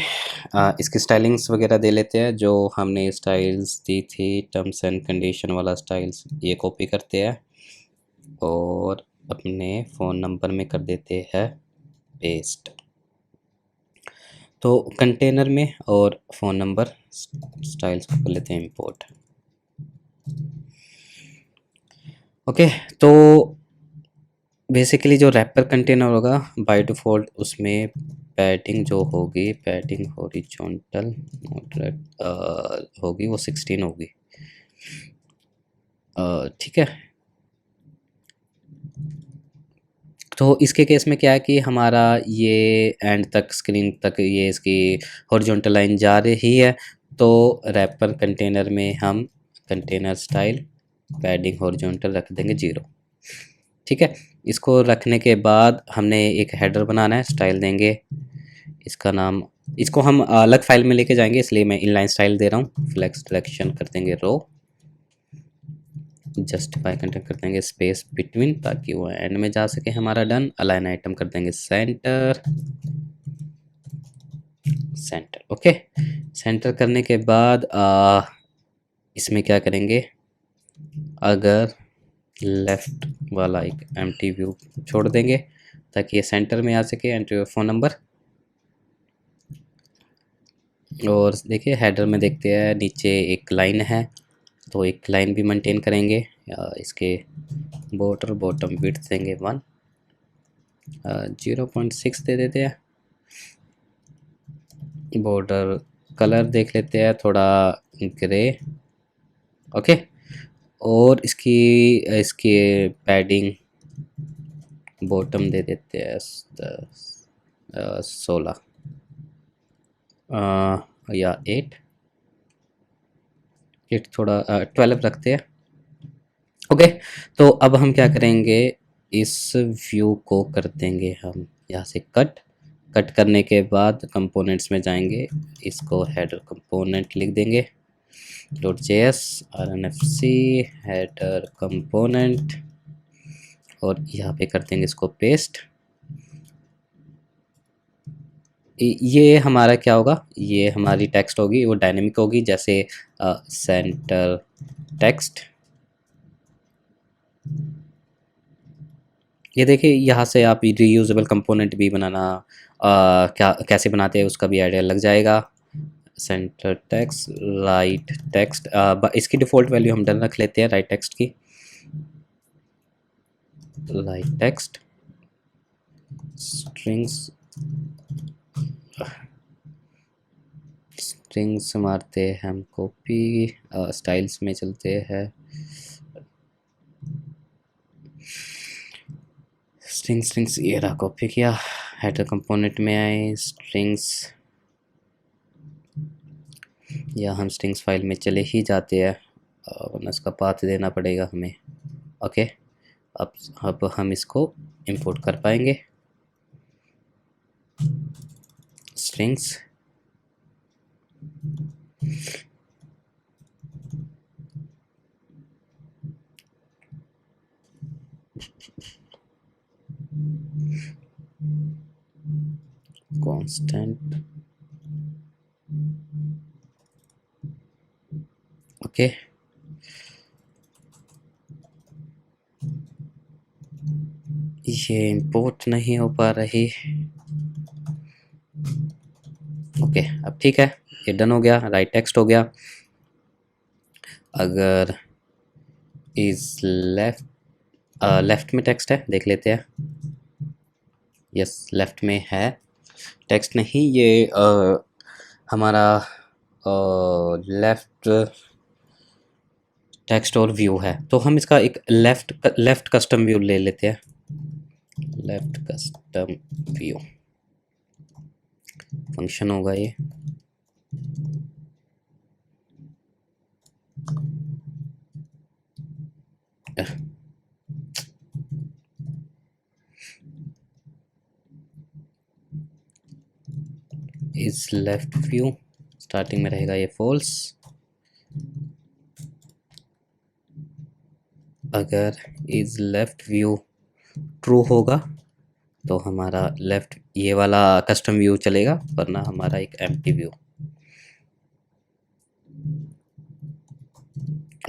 इसकी स्टाइलिंग्स वगैरह दे लेते हैं। जो हमने स्टाइल्स दी थी टर्म्स एंड कंडीशन वाला स्टाइल्स, ये कॉपी करते हैं और अपने फ़ोन नंबर में कर देते हैं पेस्ट। तो कंटेनर में और फ़ोन नंबर स्टाइल्स को कर लेते हैं इंपोर्ट। ओके, तो बेसिकली जो रैपर कंटेनर होगा बाय डिफ़ॉल्ट उसमें पैडिंग जो होगी, पैडिंग हॉरिजॉन्टल मॉडरेट होगी, वो 16 होगी। ठीक है, तो इसके केस में क्या है कि हमारा ये एंड तक स्क्रीन तक ये इसकी हॉरिजॉन्टल लाइन जा रही है, तो रैपर कंटेनर में हम कंटेनर स्टाइल पैडिंग हॉरिजॉन्टल रख देंगे 0। ठीक है, इसको रखने के बाद हमने एक हेडर बनाना है, स्टाइल देंगे, इसका नाम, इसको हम अलग फाइल में लेके जाएंगे इसलिए मैं इनलाइन स्टाइल दे रहा हूँ। फ्लेक्स सिलेक्शन कर देंगे रो, जस्टिफाई कंटेंट कर देंगे स्पेस बिटवीन ताकि वो एंड में जा सके हमारा। डन, अलाइन आइटम कर देंगे सेंटर, सेंटर। ओके, सेंटर करने के बाद इसमें क्या करेंगे, अगर लेफ्ट वाला एक एम्प्टी व्यू छोड़ देंगे ताकि ये सेंटर में आ सके, एंटर योर फ़ोन नंबर। और देखिए हेडर में देखते हैं नीचे एक लाइन है, तो एक लाइन भी मेंटेन करेंगे। इसके बॉर्डर बॉटम विड्थ देंगे 1, 0.6 दे देते हैं। बॉर्डर कलर देख लेते हैं थोड़ा ग्रे। ओके, और इसकी इसके पैडिंग बॉटम दे देते हैं 16 या 8 थोड़ा 12 रखते हैं। ओके, तो अब हम क्या करेंगे, इस व्यू को कर देंगे हम यहाँ से कट। कट करने के बाद कंपोनेंट्स में जाएंगे, इसको हेडर कंपोनेंट लिख देंगे, .js rnfc हेडर कंपोनेंट, और यहाँ पे कर देंगे इसको पेस्ट। ये हमारा क्या होगा, ये हमारी टेक्स्ट होगी, वो डायनेमिक होगी, जैसे सेंटर टेक्स्ट। ये देखिए, यहाँ से आप रीयूजेबल कंपोनेंट भी बनाना क्या कैसे बनाते हैं उसका भी आइडिया लग जाएगा। सेंटर टेक्स्ट, राइट टेक्स्ट, इसकी डिफ़ॉल्ट वैल्यू हम डन रख लेते हैं राइट टेक्स्ट की। राइट टेक्स्ट स्ट्रिंग्स, स्ट्रिंग्स मारते हैं हम कॉपी, स्टाइल्स में चलते हैं, स्ट्रिंग्स ये रहा, कॉपी किया, हेडर कंपोनेंट में आए, स्ट्रिंग्स, या हम स्ट्रिंग्स फाइल में चले ही जाते हैं, वरना इसका पाथ देना पड़ेगा हमें। ओके, अब हम इसको इंपोर्ट कर पाएंगे, स्ट्रिंग्स, कांस्टेंट, ओके। ये इंपोर्ट नहीं हो पा रही, ओके अब ठीक है, ये डन हो गया, राइट टेक्स्ट हो गया। अगर इज लेफ्ट, लेफ्ट में टेक्स्ट है, देख लेते हैं, यस लेफ्ट में है टेक्स्ट, नहीं ये हमारा लेफ्ट टेक्स्ट और व्यू है, तो हम इसका एक लेफ्ट कस्टम व्यू ले लेते हैं, लेफ्ट कस्टम व्यू फंक्शन होगा ये। इज लेफ्ट व्यू, स्टार्टिंग में रहेगा ये फॉल्स, अगर इज लेफ्ट व्यू ट्रू होगा तो हमारा लेफ्ट ये वाला कस्टम व्यू चलेगा, वरना हमारा एक एम्प्टी व्यू।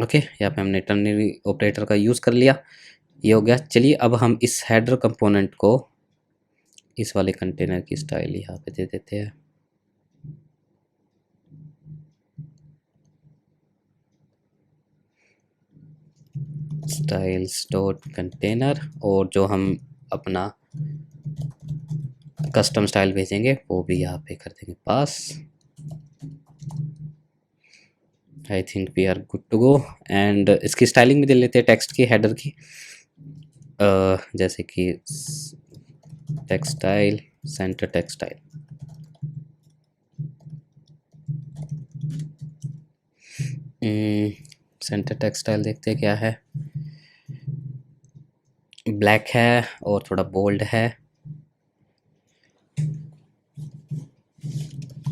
ओके, यहाँ पे हमने टर्नरी ऑपरेटर का यूज़ कर लिया, ये हो गया। चलिए अब हम इस हेडर कंपोनेंट को इस वाले कंटेनर की स्टाइल यहाँ पे दे देते हैं, स्टाइल्स डॉट कंटेनर, और जो हम अपना कस्टम स्टाइल भेजेंगे वो भी यहाँ पे कर देंगे pass. I think we are good to go, and इसकी स्टाइलिंग भी दे लेते हैं टेक्स्ट की, हेडर की, जैसे कि textile, centre textile, centre textile देखते हैं क्या है, ब्लैक है और थोड़ा बोल्ड है,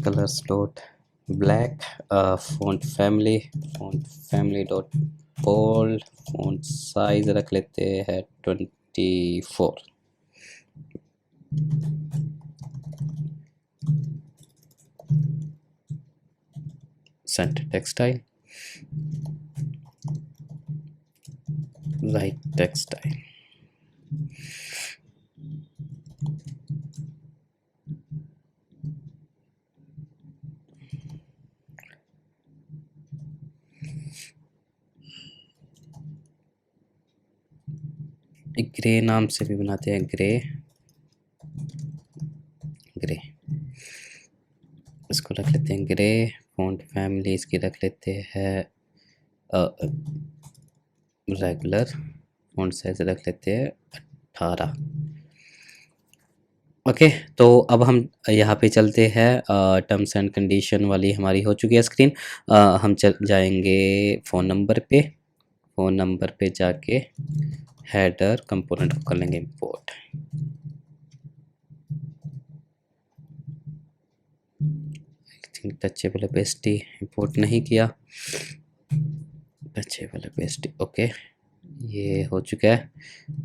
colours dot black, font family dot bold, font size रख लेते हैं 24, सेंटर टेक्सटाइल, राइट टेक्सटाइल, एक ग्रे नाम से भी बनाते हैं, ग्रे, इसको रख लेते हैं ग्रे, फॉन्ट फैमिली इसकी रख लेते हैं रेगुलर, फॉन्ट साइज रख लेते हैं 18। ओके, तो अब हम यहाँ पे चलते हैं, टर्म्स एंड कंडीशन वाली हमारी हो चुकी है स्क्रीन, हम चल जाएंगे फ़ोन नंबर पे, फ़ोन नंबर पे जाके हेडर कंपोनेंट को कर लेंगे import. I think touchable opacity import नहीं किया। टचेबल ओपेसिटी ओके, ये हो चुका है।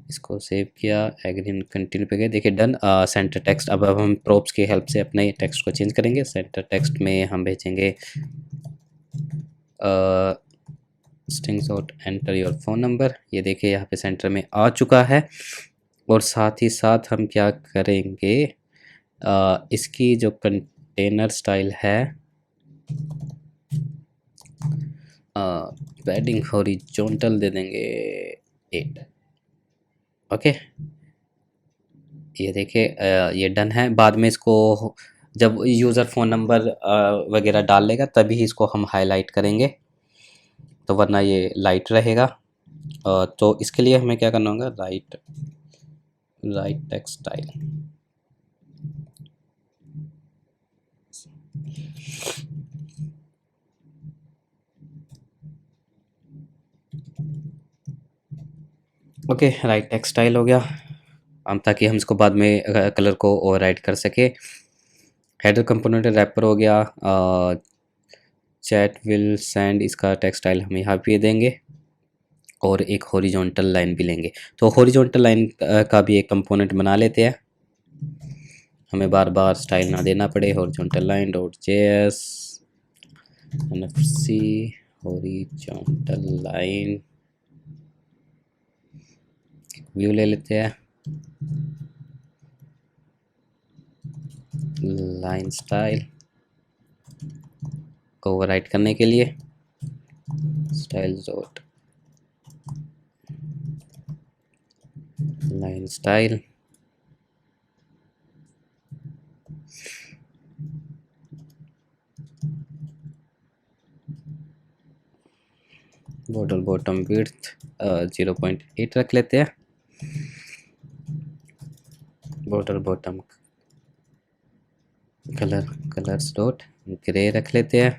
इसको सेव किया, एग्री कंटिन्यू पे गए, देखिए डन। सेंटर टेक्स्ट, अब हम प्रोप्स की हेल्प से अपने टेक्स्ट को चेंज करेंगे। सेंटर टेक्स्ट में हम भेजेंगे strings out enter your phone number. ये देखिए यहाँ पे सेंटर में आ चुका है। और साथ ही साथ हम क्या करेंगे, इसकी जो कंटेनर स्टाइल है, पैडिंग हॉरिजॉन्टल दे देंगे 8। ओके, ये देखिए ये डन है। बाद में इसको जब यूज़र फ़ोन नंबर वगैरह डाल लेगा तभी इसको हम हाईलाइट करेंगे, तो वरना ये लाइट रहेगा। तो इसके लिए हमें क्या करना होगा, right text style. Okay, right text style हो गया, ताकि हम इसको बाद में कलर को ओवरराइड कर सके। हेडर कंपोनेंट रैपर हो गया। चैट विल सेंड, इसका टेक्स्ट स्टाइल हम यहाँ पे देंगे और एक हॉरिजॉन्टल लाइन भी लेंगे। तो हॉरिजॉन्टल लाइन का भी एक कंपोनेंट बना लेते हैं, हमें बार बार स्टाइल ना देना पड़े। Horizontal line dot JS NFC horizontal line view ले लेते हैं। लाइन स्टाइल को ओवरराइट करने के लिए style dot line style, border bottom width 0.8 रख लेते हैं। Border bottom colours dot grey रख लेते हैं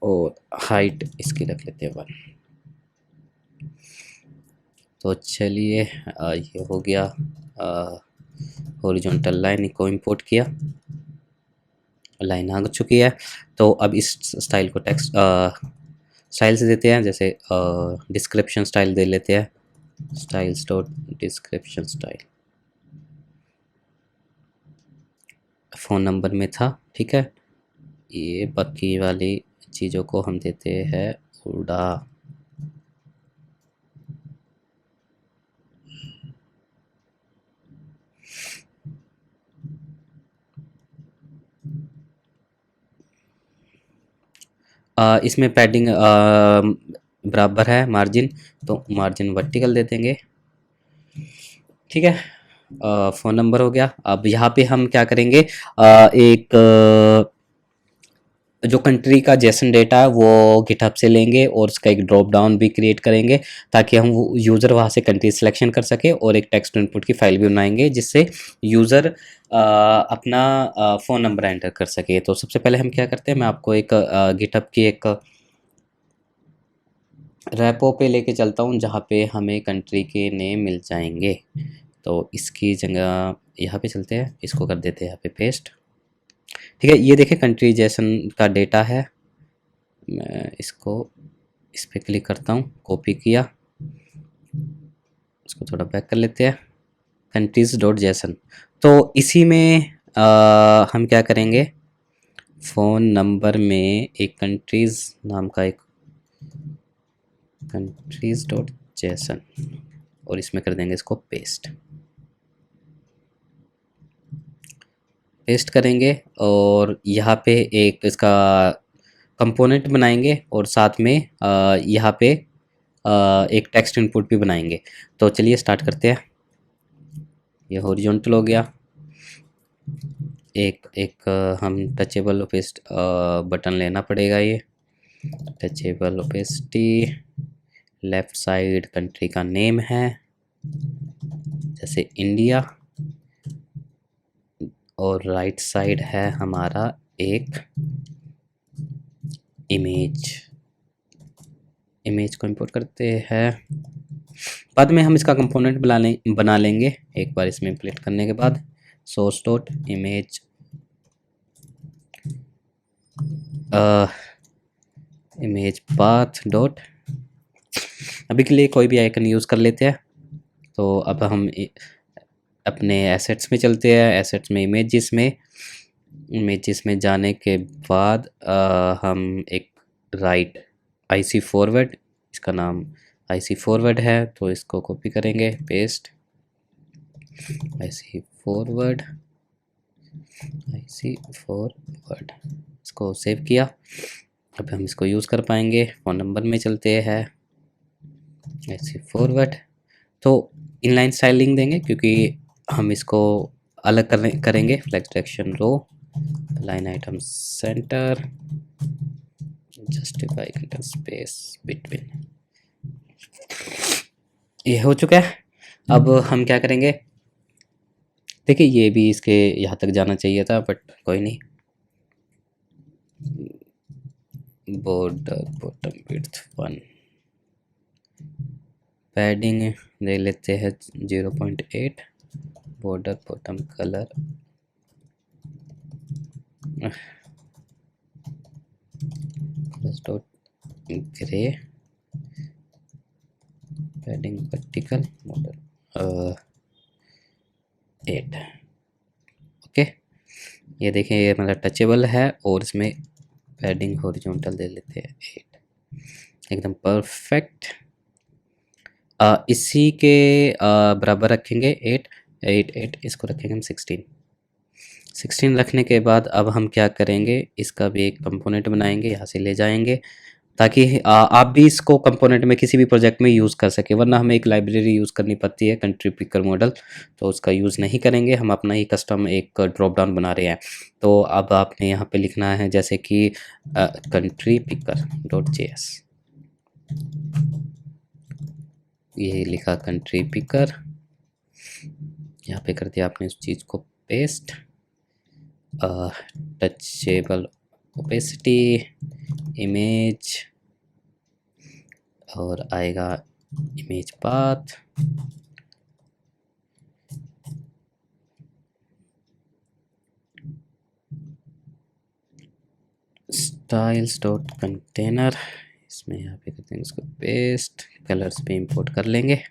और हाइट इसकी रख लेते हैं 1। तो चलिए ये हो गया। हॉरिजॉन्टल लाइन को इंपोर्ट किया, लाइन आ चुकी है। तो अब इस स्टाइल को टेक्स्ट स्टाइल से देते हैं, जैसे डिस्क्रिप्शन स्टाइल दे लेते हैं, styles dot description style. Phone number में था, ठीक है। ये बाकी वाली चीज़ों को हम देते हैं उड़ा। इसमें पैडिंग बराबर है मार्जिन, तो मार्जिन वर्टिकल दे देंगे, ठीक है। फ़ोन नंबर हो गया। अब यहाँ पे हम क्या करेंगे, एक जो कंट्री का जेसन डेटा है वो गिटहब से लेंगे और उसका एक ड्रॉप डाउन भी क्रिएट करेंगे, ताकि हम वो यूज़र वहाँ से कंट्री सिलेक्शन कर सके, और एक टेक्स्ट इनपुट की फाइल भी बनाएंगे जिससे यूज़र अपना फ़ोन नंबर एंटर कर सके। तो सबसे पहले हम क्या करते हैं, मैं आपको एक गिटहब की एक रेपो पे लेके चलता हूँ जहाँ पे हमें कंट्री के नेम मिल जाएंगे। तो इसकी जगह यहाँ पे चलते हैं, इसको कर देते हैं यहाँ पे पेस्ट, ठीक है। ये देखिए कंट्री जेसन का डेटा है। मैं इसको इस पर क्लिक करता हूँ, कॉपी किया, इसको थोड़ा बैक कर लेते हैं, कंट्रीज डॉट जेसन। तो इसी में हम क्या करेंगे, फ़ोन नंबर में एक कंट्रीज़ नाम का एक कंट्रीज डॉट जेसन, और इसमें कर देंगे इसको पेस्ट। पेस्ट करेंगे और यहाँ पे एक इसका कंपोनेंट बनाएंगे और साथ में यहाँ पे एक टेक्स्ट इनपुट भी बनाएंगे। तो चलिए स्टार्ट करते हैं। ये हॉरिजॉन्टल हो गया। एक हम टचेबल ओपेस्ट बटन लेना पड़ेगा। ये touchable opacity, left side country का नेम है जैसे इंडिया, और राइट साइड है हमारा एक इमेज। इमेज को इंपोर्ट करते हैं। बाद में हम इसका कंपोनेंट बना लेंगे एक बार इसमें इंप्लीट करने के बाद। Source dot image image path dot, अभी के लिए कोई भी आइकन यूज़ कर लेते हैं। तो अब हम अपने एसेट्स में चलते हैं। एसेट्स में इमेजेस में जाने के बाद हम एक राइट आईसी फॉरवर्ड, इसका नाम आईसी फॉरवर्ड है तो इसको कॉपी करेंगे, paste IC forward, IC forward, इसको सेव किया। अब हम इसको यूज़ कर पाएंगे। फ़ोन नंबर में चलते हैं, आईसी फॉरवर्ड, तो इनलाइन स्टाइलिंग देंगे क्योंकि हम इसको अलग करेंगे। Flex direction row, align item center, justify space between. ये हो चुका है। अब हम क्या करेंगे, देखिए ये भी इसके यहाँ तक जाना चाहिए था बट कोई नहीं। बॉर्डर बॉटम विड्थ 1, पैडिंग ले लेते हैं 0.8, border bottom colour dot grey, padding vertical border 8। Okay, ये देखें ये मतलब टचेबल है और इसमें पैडिंग हॉरिजॉन्टल दे लेते हैं 8, एकदम परफेक्ट। इसी के बराबर रखेंगे 8 8 8, इसको रखेंगे हम 16 रखने के बाद अब हम क्या करेंगे, इसका भी एक कंपोनेंट बनाएंगे, यहाँ से ले जाएंगे ताकि आप भी इसको कंपोनेंट में किसी भी प्रोजेक्ट में यूज़ कर सके, वरना हमें एक लाइब्रेरी यूज़ करनी पड़ती है कंट्री पिकर मॉडल, तो उसका यूज़ नहीं करेंगे। हम अपना ही कस्टम एक ड्रॉप डाउन बना रहे हैं। तो अब आपने यहाँ पे लिखना है जैसे कि कंट्री पिकर डॉट जेएस, ये लिखा कंट्री पिकर, यहाँ पे कर दिया आपने उस चीज़ को पेस्ट, टचेबल ओपेसिटी इमेज और आएगा image path, styles dot container, इसमें यहाँ पे करते हैं इसको पेस्ट, कलर्स पे इंपोर्ट कर लेंगे।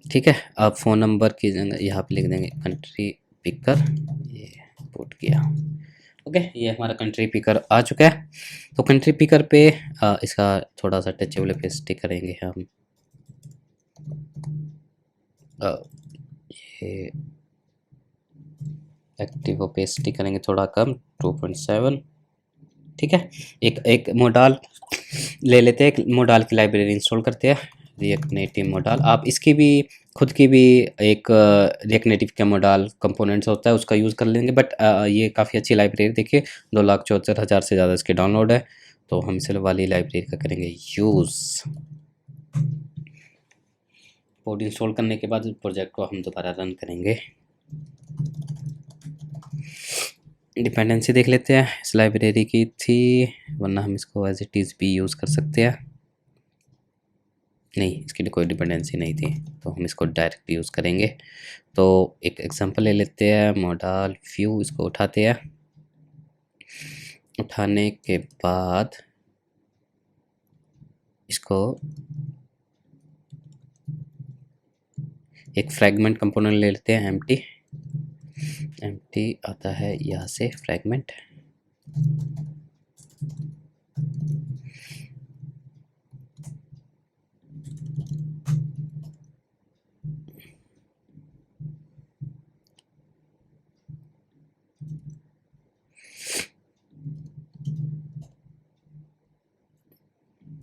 ठीक है, अब फ़ोन नंबर की जगह यहाँ पे लिख देंगे कंट्री पिकर, ये इंपोर्ट किया। ओके, ये हमारा कंट्री पिकर आ चुका है। तो कंट्री पिकर पे इसका थोड़ा सा टचेबल ओपेसिटी करेंगे हम, ये एक्टिव ओपेसिटी करेंगे थोड़ा कम 2.7। ठीक है, एक मोडाल ले लेते हैं, एक मोडाल की लाइब्रेरी इंस्टॉल करते हैं, रिएक्ट नेटिव मोडाल। आप इसकी भी खुद की भी एक रिएक्ट नेटिव का मोडाल कंपोनेंट्स होता है उसका यूज़ कर लेंगे, बट ये काफ़ी अच्छी लाइब्रेरी, देखिए 2,74,000 से ज़्यादा इसके डाउनलोड है, तो हम इस वाली लाइब्रेरी का करेंगे यूज़। कोड इंस्टॉल करने के बाद प्रोजेक्ट को हम दोबारा रन करेंगे। डिपेंडेंसी देख लेते हैं, इस लाइब्रेरी की थी, वरना हम इसको एज इट इज़ भी यूज़ कर सकते हैं। नहीं, इसके लिए कोई डिपेंडेंसी नहीं थी तो हम इसको डायरेक्ट यूज़ करेंगे। तो एक एग्जांपल ले लेते हैं, मॉडल व्यू, इसको उठाते हैं। उठाने के बाद इसको एक फ्रैगमेंट कंपोनेंट ले लेते हैं, एम्प्टी आता है यहाँ से फ्रैगमेंट,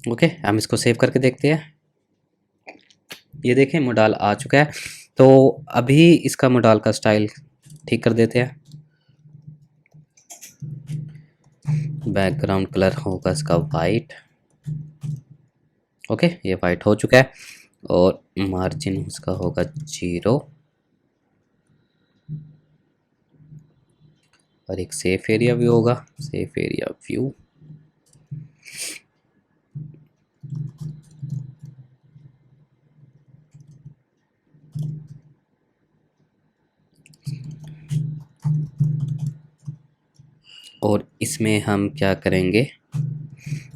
ओके। हम इसको सेव करके देखते हैं, ये देखें मॉडल आ चुका है। तो अभी इसका मॉडल का स्टाइल ठीक कर देते हैं। बैकग्राउंड कलर होगा इसका वाइट, ओके, ये वाइट हो चुका है। और मार्जिन उसका होगा 0, और एक सेफ एरिया भी होगा, सेफ एरिया व्यू, और इसमें हम क्या करेंगे,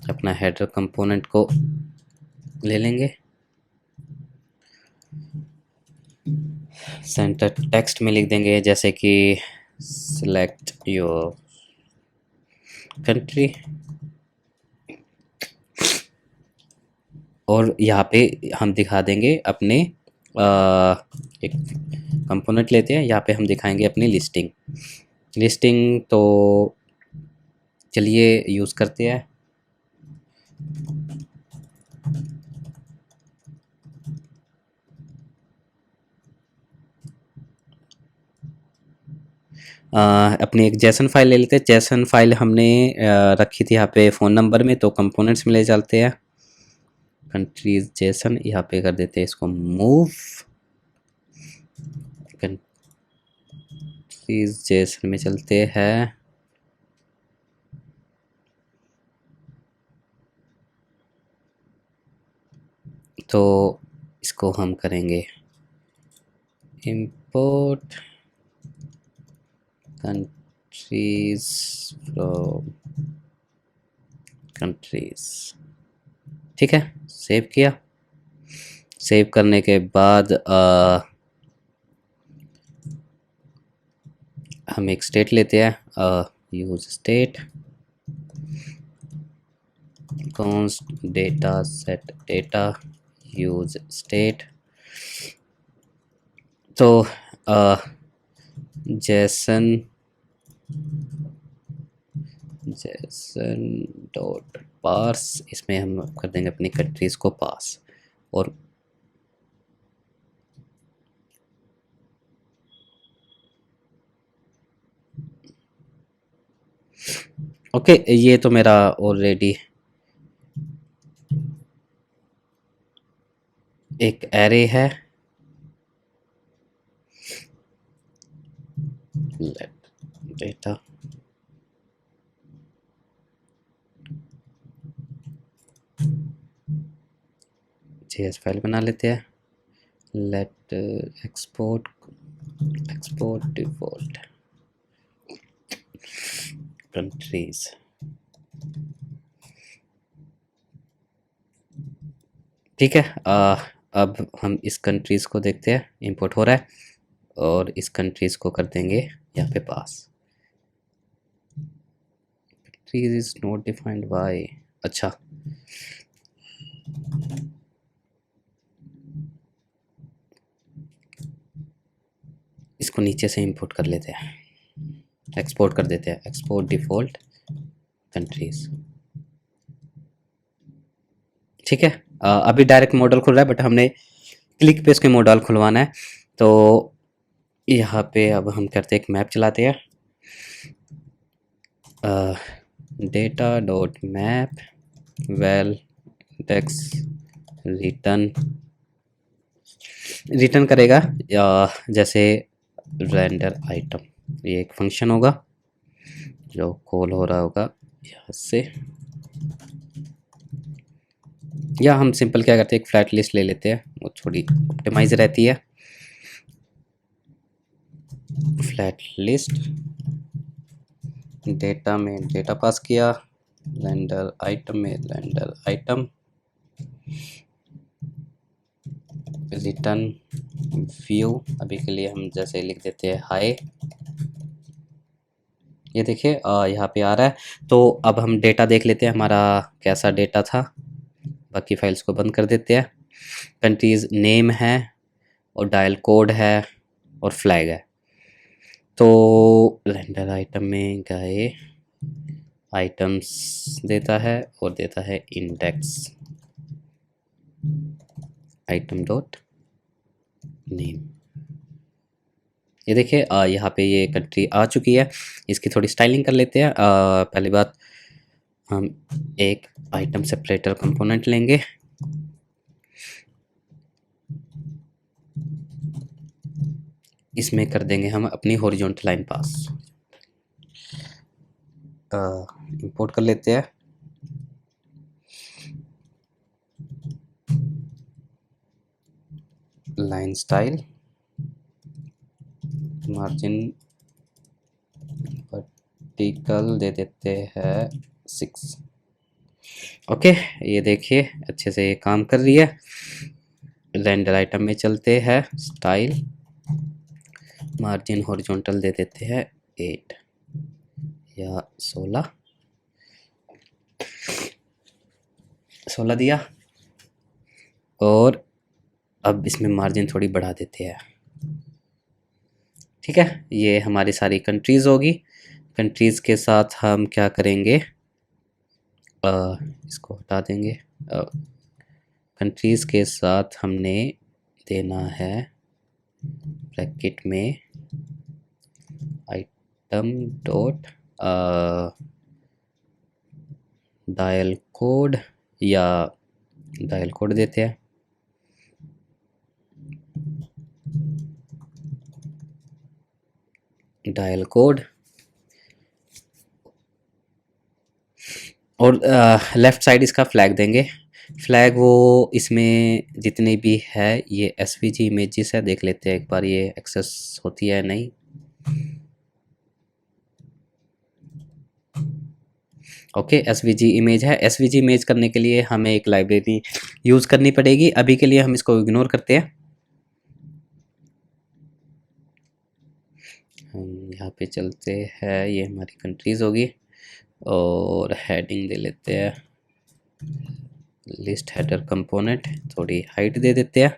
अपना हेडर कंपोनेंट को ले लेंगे, सेंटर टेक्स्ट में लिख देंगे जैसे कि सिलेक्ट योर कंट्री, और यहाँ पे हम दिखा देंगे अपने एक कंपोनेंट लेते हैं, यहाँ पे हम दिखाएंगे अपनी लिस्टिंग तो चलिए यूज़ करते हैं। अपनी एक जेसन फाइल ले लेते हैं। जेसन फाइल हमने रखी थी यहाँ पे फ़ोन नंबर में, तो कंपोनेंट्स में ले चलते हैं, कंट्रीज जेसन, यहाँ पे कर देते हैं इसको मूव, कंट्रीज जेसन में चलते हैं, तो इसको हम करेंगे इंपोर्ट कंट्रीज फ्रॉम कंट्रीज। ठीक है, सेव किया। सेव करने के बाद हम एक स्टेट लेते हैं, use state const data set data use state, तो json डॉट पार्स, इसमें हम कर देंगे अपनी कंट्रीज को पास, और ओके ये तो मेरा ऑलरेडी एक एरे है, लेट डेटा जेएस फाइल बना लेते हैं, लेट एक्सपोर्ट डिफॉल्ट कंट्रीज। ठीक है, अब हम इस कंट्रीज़ को देखते हैं, इंपोर्ट हो रहा है, और इस कंट्रीज़ को कर देंगे यहाँ पे pass. Countries is not defined by, अच्छा इसको नीचे से इंपोर्ट कर लेते हैं, एक्सपोर्ट कर देते हैं, एक्सपोर्ट डिफॉल्ट कंट्रीज। ठीक है, अभी डायरेक्ट मॉडल खुल रहा है, बट हमने क्लिक पे इसके मॉडल खुलवाना है, तो यहाँ पे अब हम करते हैं, एक मैप चलाते हैं, data dot map well index return करेगा, या जैसे रेंडर आइटम, ये एक फंक्शन होगा जो कॉल हो रहा होगा यहाँ से, या हम सिंपल क्या करते हैं, एक फ्लैट लिस्ट ले लेते हैं, वो थोड़ी ऑप्टिमाइज रहती है। फ्लैट लिस्ट, डेटा में डेटा पास किया, रेंडर आइटम में रेंडर आइटम, रिटर्न व्यू, अभी के लिए हम जैसे लिख देते हैं हाय, ये देखिए यहाँ पे आ रहा है। तो अब हम डेटा देख लेते हैं हमारा कैसा डेटा था, बाकी फाइल्स को बंद कर देते हैं। कंट्रीज नेम है, और डायल कोड है, और फ्लैग है। तो रेंडर आइटम में गए, आइटम्स देता है, और देता है इंडेक्स आइटम डॉट नेम। ये देखिए यहाँ पे ये कंट्री आ चुकी है। इसकी थोड़ी स्टाइलिंग कर लेते हैं। पहली बात, हम एक आइटम सेपरेटर कंपोनेंट लेंगे, इसमें कर देंगे हम अपनी हॉरिजॉन्टल लाइन पास, इंपोर्ट कर लेते हैं, अलाइन स्टाइल, मार्जिन वर्टिकल दे देते हैं 6। ओके, ये देखिए अच्छे से ये काम कर रही है। रेंडर आइटम में चलते हैं, स्टाइल, मार्जिन हॉरिजॉन्टल दे देते हैं 8 या 16 दिया। और अब इसमें मार्जिन थोड़ी बढ़ा देते हैं। ठीक है, ये हमारी सारी कंट्रीज़ होगी। कंट्रीज़ के साथ हम क्या करेंगे, इसको हटा देंगे। कंट्रीज़ के साथ हमने देना है ब्रैकेट में आइटम डॉट डायल कोड, या डायल कोड देते हैं। डायल कोड और लेफ़्ट साइड इसका फ्लैग देंगे। फ्लैग वो इसमें जितने भी है ये एसवीजी इमेजेस है, देख लेते हैं एक बार ये एक्सेस होती है नहीं। ओके, एसवीजी इमेज है। एसवीजी इमेज करने के लिए हमें एक लाइब्रेरी यूज़ करनी पड़ेगी। अभी के लिए हम इसको इग्नोर करते हैं। हम यहाँ पे चलते हैं, ये हमारी कंट्रीज़ होगी और हेडिंग दे लेते हैं लिस्ट हेडर कंपोनेंट, थोड़ी हाइट दे देते हैं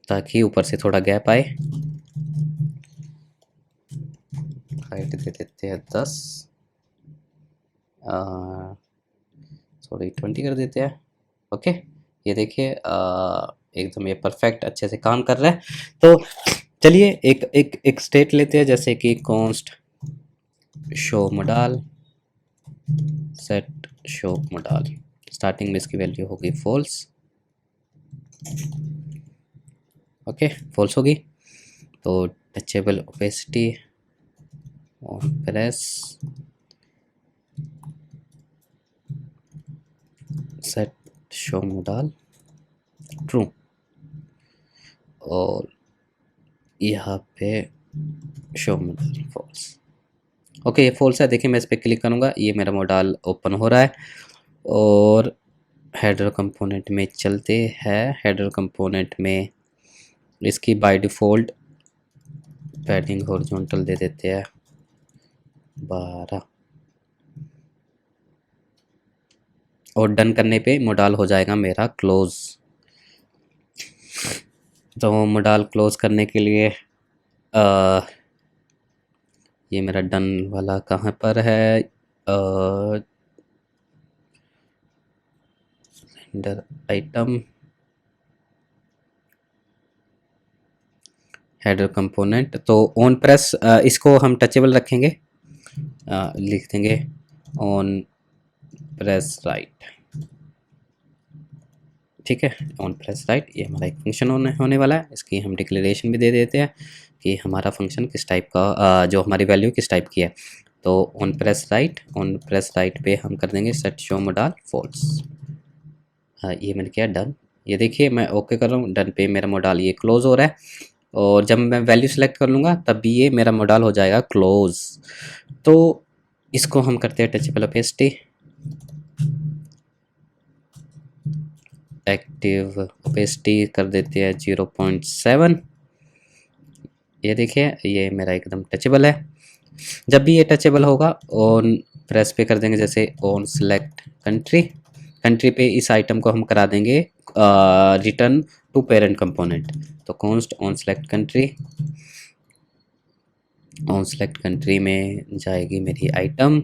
ताकि ऊपर से थोड़ा गैप आए। हाइट दे देते हैं 10, थोड़ी 20 कर देते हैं। ओके, ये देखिए एकदम ये परफेक्ट अच्छे से काम कर रहा है। तो चलिए एक स्टेट लेते हैं, जैसे कि const show modal, set show modal. Starting में इसकी वैल्यू होगी फॉल्स। ओके, फॉल्स होगी तो touchable opacity on press, set show modal true, और यहाँ पे शो मोडाल फॉल्स। ओके, ये फॉल्स है। देखिए मैं इस पर क्लिक करूँगा, ये मेरा मोडाल ओपन हो रहा है। और हेडर कंपोनेंट में चलते हैं। हेडर कंपोनेंट में इसकी बाय डिफ़ॉल्ट पैडिंग हॉरिजॉन्टल दे देते हैं 12, और डन करने पे मोडाल हो जाएगा मेरा क्लोज। तो मोडाल क्लोज करने के लिए ये मेरा डन वाला कहाँ पर है, रेंडर आइटम, हेडर कंपोनेंट। तो ऑन प्रेस इसको हम टचेबल रखेंगे, लिख देंगे ऑन प्रेस राइट। ठीक है, ऑन प्रेस राइट ये हमारा एक फंक्शन होने वाला है। इसकी हम डिक्लेरेशन भी दे देते हैं कि हमारा फंक्शन किस टाइप का, जो हमारी वैल्यू किस टाइप की है। तो ऑन प्रेस राइट पे हम कर देंगे सेट शो मोडाल फॉल्स। ये मैंने किया डन। ये देखिए मैं ओके कर रहा हूँ, डन पे मेरा मोडाल ये क्लोज हो रहा है। और जब मैं वैल्यू सेलेक्ट कर लूँगा तब भी ये मेरा मोडाल हो जाएगा क्लोज। तो इसको हम करते हैं टचेबल ओपेसिटी, एक्टिव ओपेसिटी कर देते हैं 0.7। ये देखिए ये मेरा एकदम टचेबल है। जब भी ये टचेबल होगा ऑन प्रेस पे कर देंगे, जैसे ऑन सेलेक्ट कंट्री पे इस आइटम को हम करा देंगे रिटर्न टू पेरेंट कंपोनेंट। तो कॉन्स्ट ऑन सेलेक्ट कंट्री में जाएगी मेरी आइटम।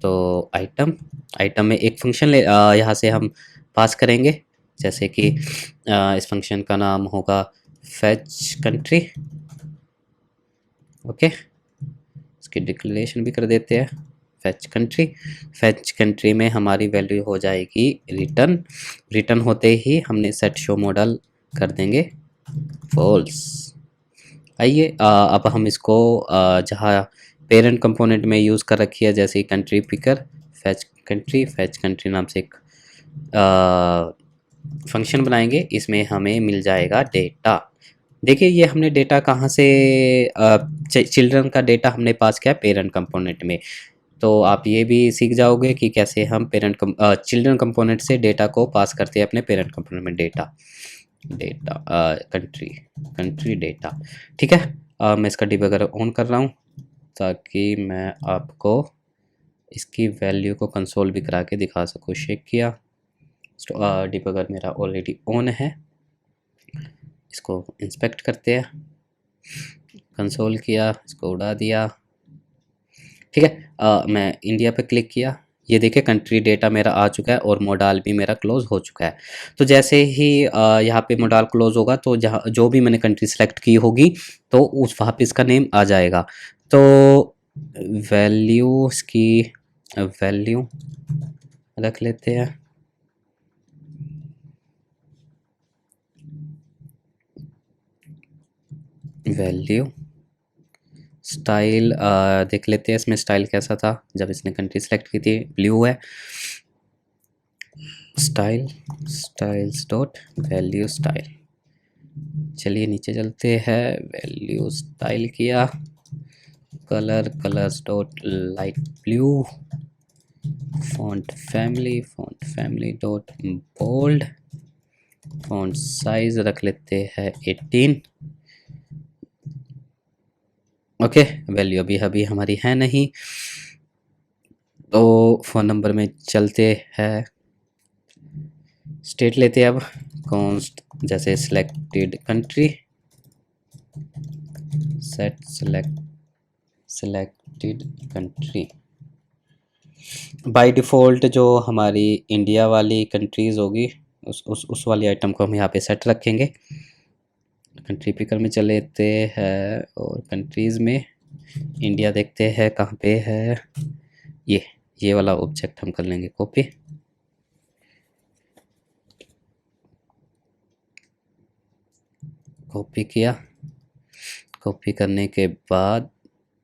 तो आइटम में एक फंक्शन यहाँ से हम पास करेंगे, जैसे कि इस फंक्शन का नाम होगा फेच कंट्री। ओके, इसकी डिक्लेरेशन भी कर देते हैं फेच कंट्री में हमारी वैल्यू हो जाएगी रिटर्न होते ही हमने सेट शो मॉडल कर देंगे फॉल्स। आइए अब हम इसको जहाँ पेरेंट कंपोनेंट में यूज़ कर रखी है, जैसे कंट्री पिकर फेच कंट्री नाम से एक फंक्शन बनाएंगे, इसमें हमें मिल जाएगा डेटा। देखिए ये हमने डेटा कहाँ से, चिल्ड्रन का डेटा हमने पास किया पेरेंट कंपोनेंट में। तो आप ये भी सीख जाओगे कि कैसे हम चिल्ड्रन कंपोनेंट से डेटा को पास करते हैं अपने पेरेंट कंपोनेंट में। Data data country country data, ठीक है। मैं इसका डिबगर ऑन कर रहा हूँ ताकि मैं आपको इसकी वैल्यू को कंसोल भी करा के दिखा सकूँ। शेक किया, डिबगर मेरा ऑलरेडी ऑन है। इसको इंस्पेक्ट करते हैं, कंसोल किया, इसको उड़ा दिया, ठीक है। मैं इंडिया पे क्लिक किया, ये देखिए कंट्री डेटा मेरा आ चुका है और मोडाल भी मेरा क्लोज हो चुका है। तो जैसे ही यहाँ पे मोडाल क्लोज होगा तो जहाँ जो भी मैंने कंट्री सेलेक्ट की होगी तो उस वहाँ पे इसका नेम आ जाएगा। तो वैल्यूज़ की वैल्यू रख लेते हैं, वैल्यू स्टाइल देख लेते हैं इसमें स्टाइल कैसा था जब इसने कंट्री सेलेक्ट की थी। ब्लू है। Style styles dot value style, चलिए नीचे चलते हैं। वैल्यू स्टाइल किया, colours dot light blue, font family dot bold, font size रख लेते हैं 18। ओके, वैल्यू अभी हमारी है नहीं, तो फ़ोन नंबर में चलते हैं। स्टेट लेते हैं अब, कॉन्स्ट जैसे selected country, set selected country. By default जो हमारी इंडिया वाली कंट्रीज़ होगी उस वाली आइटम को हम यहाँ पे सेट रखेंगे। कंट्री पिकर में चले जाते हैं और कंट्रीज़ में इंडिया देखते हैं कहाँ पे है। ये वाला ऑब्जेक्ट हम कर लेंगे कॉपी। कॉपी किया, कॉपी करने के बाद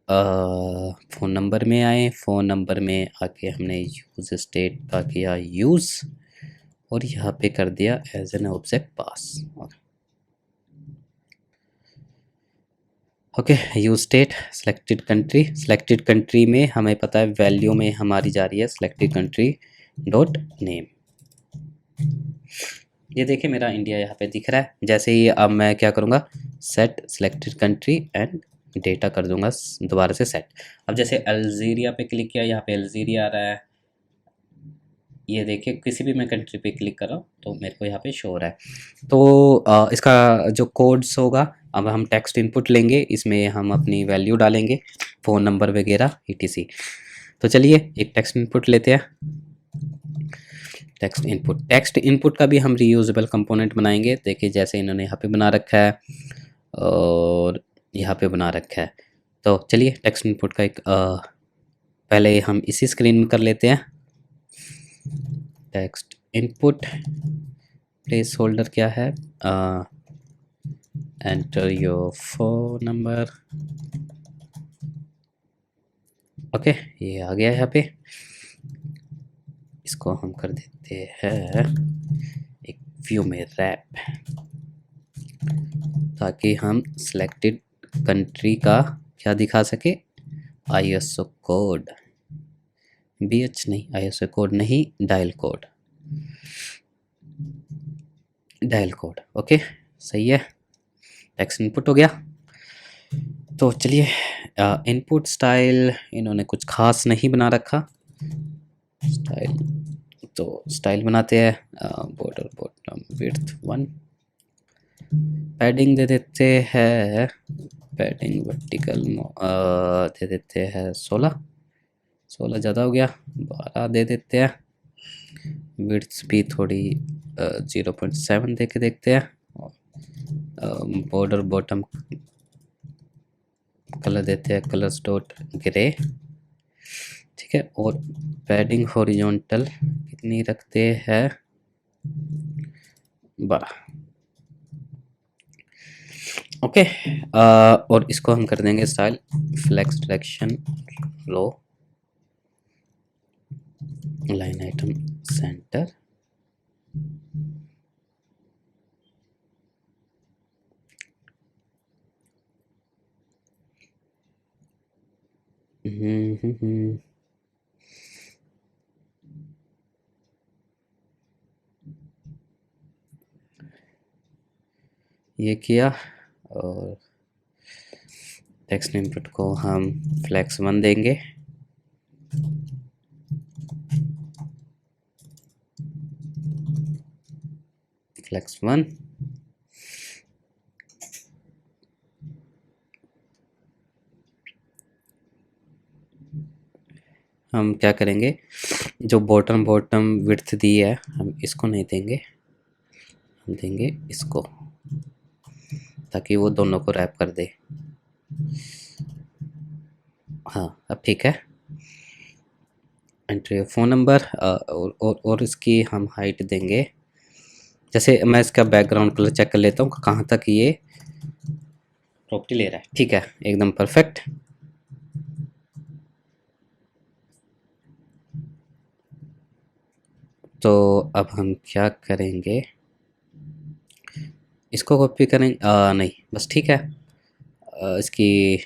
फ़ोन नंबर में आए, फ़ोन नंबर में आके हमने यूज़ स्टेट का किया यूज़ और यहाँ पे कर दिया as an object pass. Okay, use state selected country में हमें पता है वैल्यू में हमारी जा रही है सिलेक्टेड कंट्री डॉट नेम। ये देखिए मेरा इंडिया यहाँ पे दिख रहा है। जैसे ही अब मैं क्या करूँगा, set selected country and data कर दूंगा दोबारा से सेट। अब जैसे अल्जीरिया पे क्लिक किया, यहाँ पे अल्जीरिया आ रहा है। ये देखिए किसी भी मैं कंट्री पे क्लिक कर रहा हूँ तो मेरे को यहाँ पे शो हो रहा है। तो इसका जो कोड्स होगा, अब हम टेक्स्ट इनपुट लेंगे, इसमें हम अपनी वैल्यू डालेंगे, फ़ोन नंबर वगैरह etc। तो चलिए एक टेक्स्ट इनपुट लेते हैं। टेक्स्ट इनपुट का भी हम रीयूजेबल कंपोनेंट बनाएंगे। देखिए जैसे इन्होंने यहाँ पे बना रखा है और यहाँ पे बना रखा है। तो चलिए टेक्स्ट इनपुट का एक पहले हम इसी स्क्रीन में कर लेते हैं। टेक्स्ट इनपुट प्लेस होल्डर क्या है, enter your phone number. Okay, ये आ गया यहाँ पे। इसको हम कर देते हैं एक व्यू में रैप, ताकि हम सिलेक्टेड कंट्री का क्या दिखा सके, ISO कोड। BH नहीं, ISO कोड नहीं, डायल कोड। ओके सही है, टेक्स्ट इनपुट हो गया। तो चलिए इनपुट स्टाइल इन्होंने कुछ खास नहीं बना रखा। स्टाइल तो स्टाइल बनाते हैं, बॉर्डर बॉटम विड्थ 1, पैडिंग दे देते हैं, पैडिंग वर्टिकल दे देते हैं 16 ज़्यादा हो गया, 12 दे देते हैं। विड्थ भी थोड़ी 0.7 दे के देखते हैं। बॉर्डर बॉटम कलर देते हैं कलर्स डॉट ग्रे, ठीक है। और पैडिंग हॉरिजॉन्टल कितनी रखते हैं, 12। ओके, और इसको हम कर देंगे स्टाइल फ्लेक्स डायरेक्शन लो, लाइन आइटम सेंटर, हम्म। ये किया, और टेक्स्ट इनपुट को हम flex1 देंगे। flex1 हम क्या करेंगे, जो बॉटम विड्थ दी है हम इसको नहीं देंगे, हम देंगे इसको, ताकि वो दोनों को रैप कर दे। हाँ अब ठीक है। एंट्री फ़ोन नंबर, और इसकी हम हाइट देंगे, जैसे मैं इसका बैकग्राउंड कलर चेक कर लेता हूँ कहाँ तक ये प्रॉपर्टी ले रहा है। ठीक है, एकदम परफेक्ट। तो अब हम क्या करेंगे, इसको कॉपी करेंगे, नहीं बस ठीक है। इसकी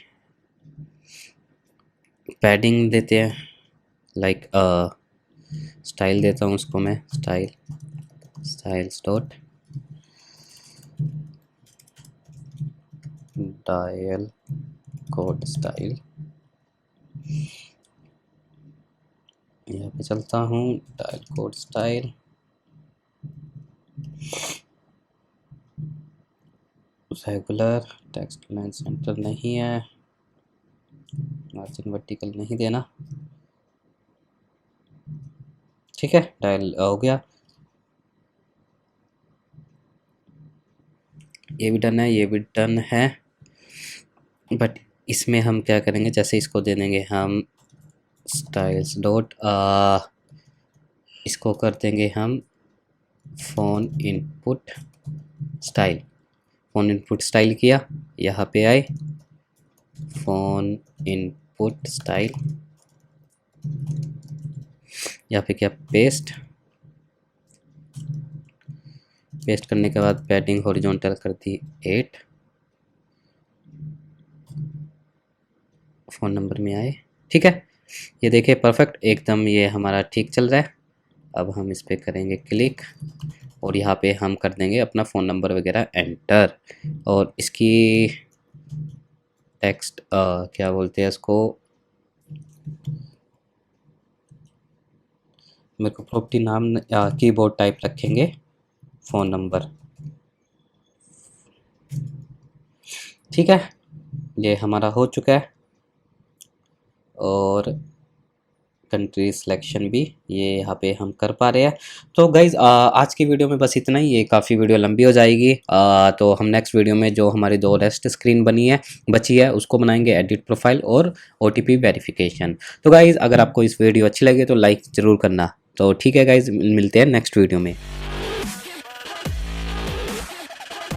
पैडिंग देते हैं, लाइक स्टाइल देता हूँ उसको मैं, styles dot dial code style. यहाँ पे चलता हूँ, dial code style, regular, text line centre नहीं है, मार्जिन वर्टिकल नहीं देना। ठीक है, डायल हो गया, ये भी डन है, ये भी डन है। बट इसमें हम क्या करेंगे, जैसे इसको दे देंगे हम स्टाइल्स डॉट, इसको कर देंगे हम phone input style. Phone input style किया, यहाँ पे आए फ़ोन इनपुट स्टाइल, यहाँ पे क्या पेस्ट करने के बाद पैडिंग हॉरिजॉन्टल कर दी 8, फ़ोन नंबर में आए। ठीक है, ये देखिए परफेक्ट एकदम, ये हमारा ठीक चल रहा है। अब हम इस पर करेंगे क्लिक, और यहाँ पे हम कर देंगे अपना फ़ोन नंबर वगैरह एंटर, और इसकी टेक्स्ट क्या बोलते हैं इसको, मेरे को प्रॉपर्टी नाम कीबोर्ड टाइप रखेंगे फ़ोन नंबर। ठीक है, ये हमारा हो चुका है, और कंट्री सिलेक्शन भी ये यहाँ पे हम कर पा रहे हैं। तो गाइज़ आज की वीडियो में बस इतना ही, ये काफ़ी वीडियो लंबी हो जाएगी। तो हम नेक्स्ट वीडियो में जो हमारी 2 रेस्ट स्क्रीन बची है उसको बनाएंगे, एडिट प्रोफाइल और OTP वेरिफिकेशन। तो गाइज़ अगर आपको इस वीडियो अच्छी लगे तो लाइक ज़रूर करना। तो ठीक है गाइज़, मिलते हैं नेक्स्ट वीडियो में।